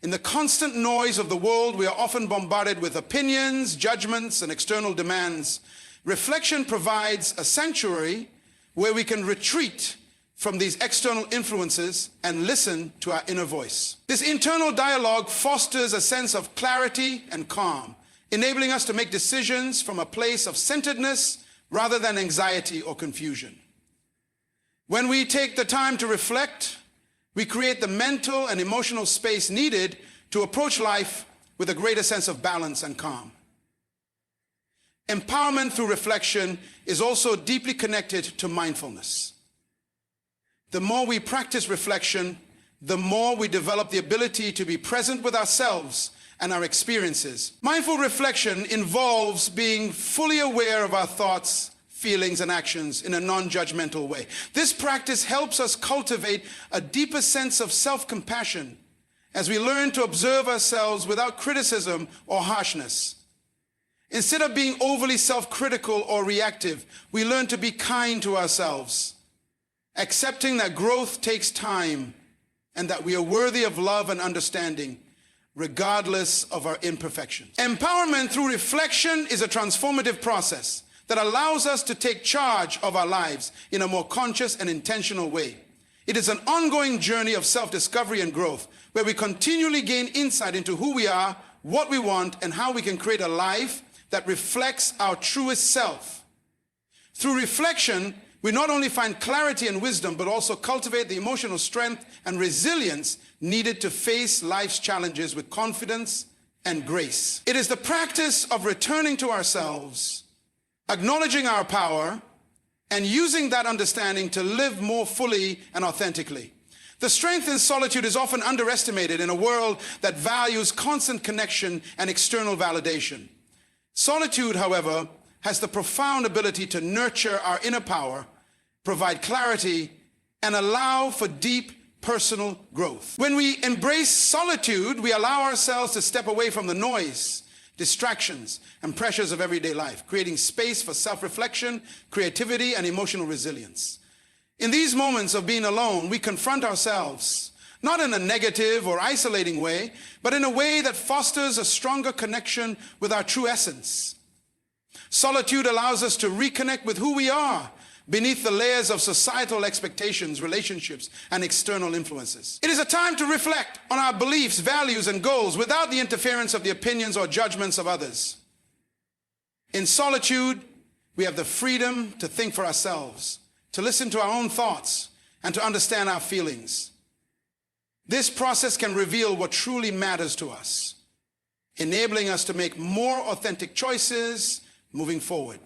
In the constant noise of the world, we are often bombarded with opinions, judgments, and external demands. Reflection provides a sanctuary where we can retreat from these external influences and listen to our inner voice. This internal dialogue fosters a sense of clarity and calm, enabling us to make decisions from a place of centeredness rather than anxiety or confusion. When we take the time to reflect, we create the mental and emotional space needed to approach life with a greater sense of balance and calm. Empowerment through reflection is also deeply connected to mindfulness. The more we practice reflection, the more we develop the ability to be present with ourselves and our experiences. Mindful reflection involves being fully aware of our thoughts, feelings, and actions in a non-judgmental way. This practice helps us cultivate a deeper sense of self-compassion as we learn to observe ourselves without criticism or harshness. Instead of being overly self-critical or reactive, we learn to be kind to ourselves, accepting that growth takes time and that we are worthy of love and understanding, regardless of our imperfections. Empowerment through reflection is a transformative process that allows us to take charge of our lives in a more conscious and intentional way. It is an ongoing journey of self-discovery and growth, where we continually gain insight into who we are, what we want, and how we can create a life that reflects our truest self. Through reflection, we not only find clarity and wisdom, but also cultivate the emotional strength and resilience needed to face life's challenges with confidence and grace. It is the practice of returning to ourselves, acknowledging our power, and using that understanding to live more fully and authentically. The strength in solitude is often underestimated in a world that values constant connection and external validation. Solitude, however, has the profound ability to nurture our inner power, provide clarity, and allow for deep personal growth. When we embrace solitude, we allow ourselves to step away from the noise, distractions, and pressures of everyday life, creating space for self-reflection, creativity, and emotional resilience. In these moments of being alone, we confront ourselves, not in a negative or isolating way, but in a way that fosters a stronger connection with our true essence. Solitude allows us to reconnect with who we are beneath the layers of societal expectations, relationships, and external influences. It is a time to reflect on our beliefs, values, and goals without the interference of the opinions or judgments of others. In solitude, we have the freedom to think for ourselves, to listen to our own thoughts, and to understand our feelings. This process can reveal what truly matters to us, enabling us to make more authentic choices moving forward.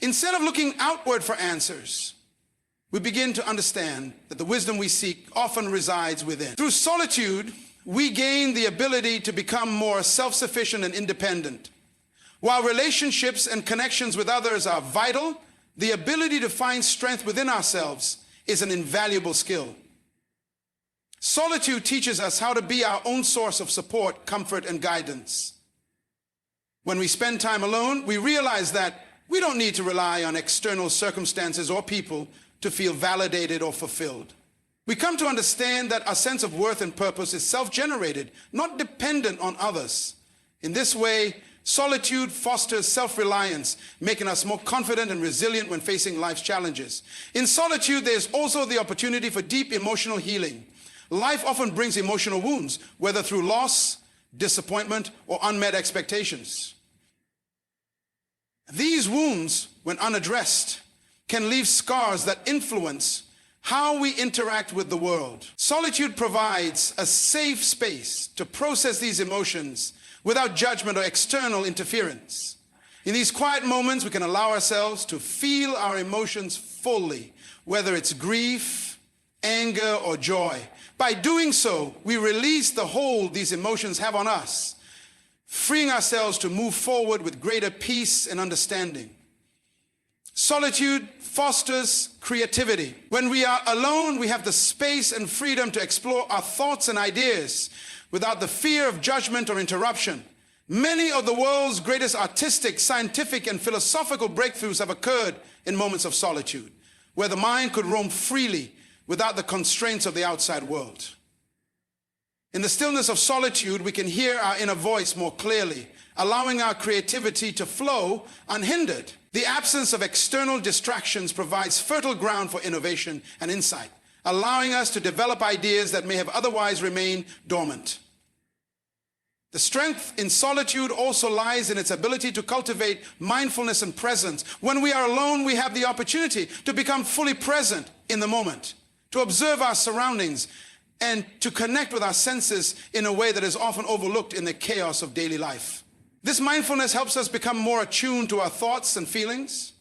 Instead of looking outward for answers, we begin to understand that the wisdom we seek often resides within. Through solitude, we gain the ability to become more self-sufficient and independent. While relationships and connections with others are vital, the ability to find strength within ourselves is an invaluable skill. Solitude teaches us how to be our own source of support, comfort, and guidance. When we spend time alone, we realize that we don't need to rely on external circumstances or people to feel validated or fulfilled. We come to understand that our sense of worth and purpose is self-generated, not dependent on others. In this way, solitude fosters self-reliance, making us more confident and resilient when facing life's challenges. In solitude, there's also the opportunity for deep emotional healing. Life often brings emotional wounds, whether through loss, disappointment, or unmet expectations. These wounds, when unaddressed, can leave scars that influence how we interact with the world. Solitude provides a safe space to process these emotions without judgment or external interference. In these quiet moments, we can allow ourselves to feel our emotions fully, whether it's grief, anger, or joy. By doing so, we release the hold these emotions have on us, freeing ourselves to move forward with greater peace and understanding. Solitude fosters creativity. When we are alone, we have the space and freedom to explore our thoughts and ideas without the fear of judgment or interruption. Many of the world's greatest artistic, scientific, and philosophical breakthroughs have occurred in moments of solitude, where the mind could roam freely without the constraints of the outside world. In the stillness of solitude, we can hear our inner voice more clearly, allowing our creativity to flow unhindered. The absence of external distractions provides fertile ground for innovation and insight, allowing us to develop ideas that may have otherwise remained dormant. The strength in solitude also lies in its ability to cultivate mindfulness and presence. When we are alone, we have the opportunity to become fully present in the moment, to observe our surroundings, and to connect with our senses in a way that is often overlooked in the chaos of daily life. This mindfulness helps us become more attuned to our thoughts and feelings,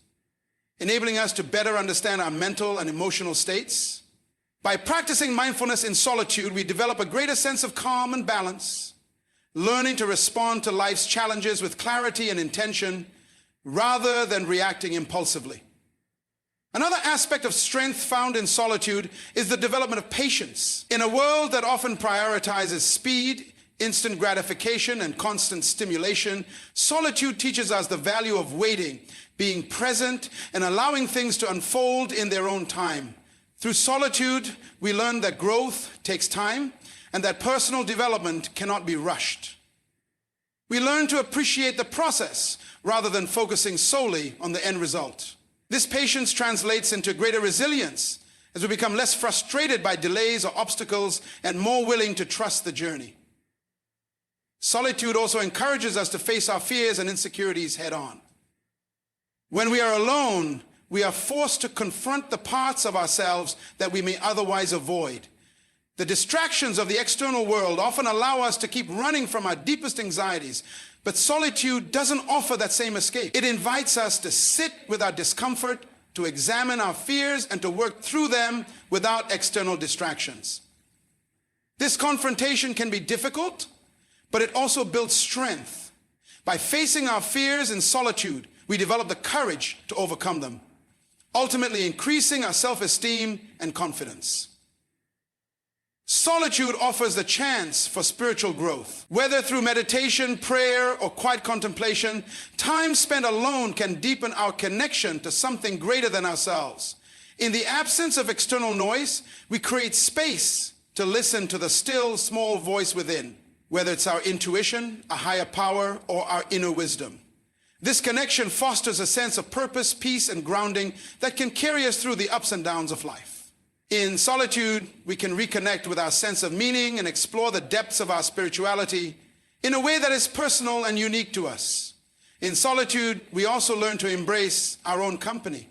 enabling us to better understand our mental and emotional states. By practicing mindfulness in solitude, we develop a greater sense of calm and balance, learning to respond to life's challenges with clarity and intention rather than reacting impulsively. Another aspect of strength found in solitude is the development of patience. In a world that often prioritizes speed, instant gratification, and constant stimulation, solitude teaches us the value of waiting, being present, and allowing things to unfold in their own time. Through solitude, we learn that growth takes time and that personal development cannot be rushed. We learn to appreciate the process rather than focusing solely on the end result. This patience translates into greater resilience as we become less frustrated by delays or obstacles and more willing to trust the journey. Solitude also encourages us to face our fears and insecurities head on. When we are alone, we are forced to confront the parts of ourselves that we may otherwise avoid. The distractions of the external world often allow us to keep running from our deepest anxieties, but solitude doesn't offer that same escape. It invites us to sit with our discomfort, to examine our fears, and to work through them without external distractions. This confrontation can be difficult, but it also builds strength. By facing our fears in solitude, we develop the courage to overcome them, ultimately increasing our self-esteem and confidence. Solitude offers the chance for spiritual growth. Whether through meditation, prayer, or quiet contemplation, time spent alone can deepen our connection to something greater than ourselves. In the absence of external noise, we create space to listen to the still, small voice within, whether it's our intuition, a higher power, or our inner wisdom. This connection fosters a sense of purpose, peace, and grounding that can carry us through the ups and downs of life. In solitude, we can reconnect with our sense of meaning and explore the depths of our spirituality in a way that is personal and unique to us. In solitude, we also learn to embrace our own company.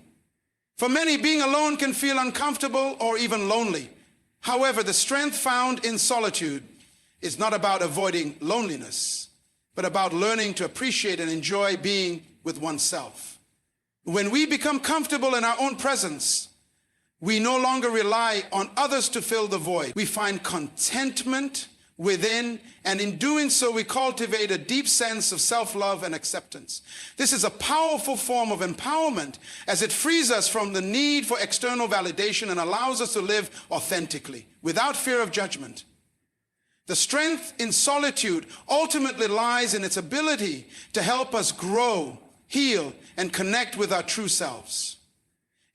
For many, being alone can feel uncomfortable or even lonely. However, the strength found in solitude is not about avoiding loneliness, but about learning to appreciate and enjoy being with oneself. When we become comfortable in our own presence, we no longer rely on others to fill the void. We find contentment within, and in doing so, we cultivate a deep sense of self-love and acceptance. This is a powerful form of empowerment as it frees us from the need for external validation and allows us to live authentically, without fear of judgment. The strength in solitude ultimately lies in its ability to help us grow, heal, and connect with our true selves.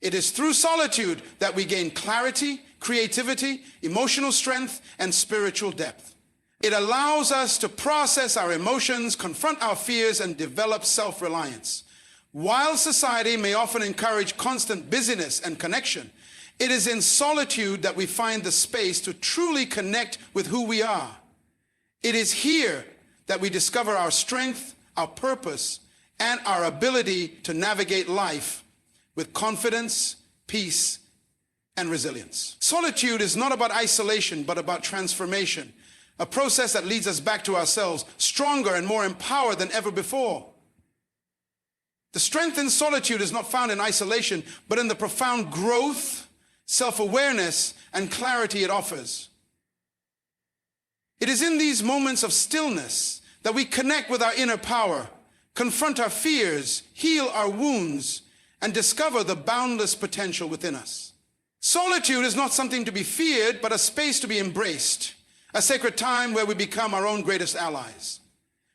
It is through solitude that we gain clarity, creativity, emotional strength, and spiritual depth. It allows us to process our emotions, confront our fears, and develop self-reliance. While society may often encourage constant busyness and connection, it is in solitude that we find the space to truly connect with who we are. It is here that we discover our strength, our purpose, and our ability to navigate life with confidence, peace, and resilience. Solitude is not about isolation, but about transformation, a process that leads us back to ourselves, stronger and more empowered than ever before. The strength in solitude is not found in isolation, but in the profound growth, self-awareness, and clarity it offers. It is in these moments of stillness that we connect with our inner power, confront our fears, heal our wounds, and discover the boundless potential within us. Solitude is not something to be feared, but a space to be embraced, a sacred time where we become our own greatest allies.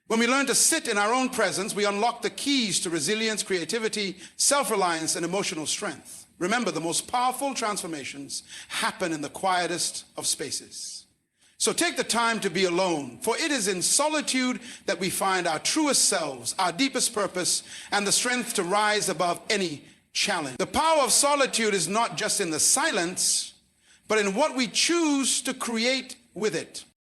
When we learn to sit in our own presence, we unlock the keys to resilience, creativity, self-reliance, and emotional strength. Remember, the most powerful transformations happen in the quietest of spaces. So take the time to be alone, for it is in solitude that we find our truest selves, our deepest purpose, and the strength to rise above any challenge. The power of solitude is not just in the silence, but in what we choose to create with it.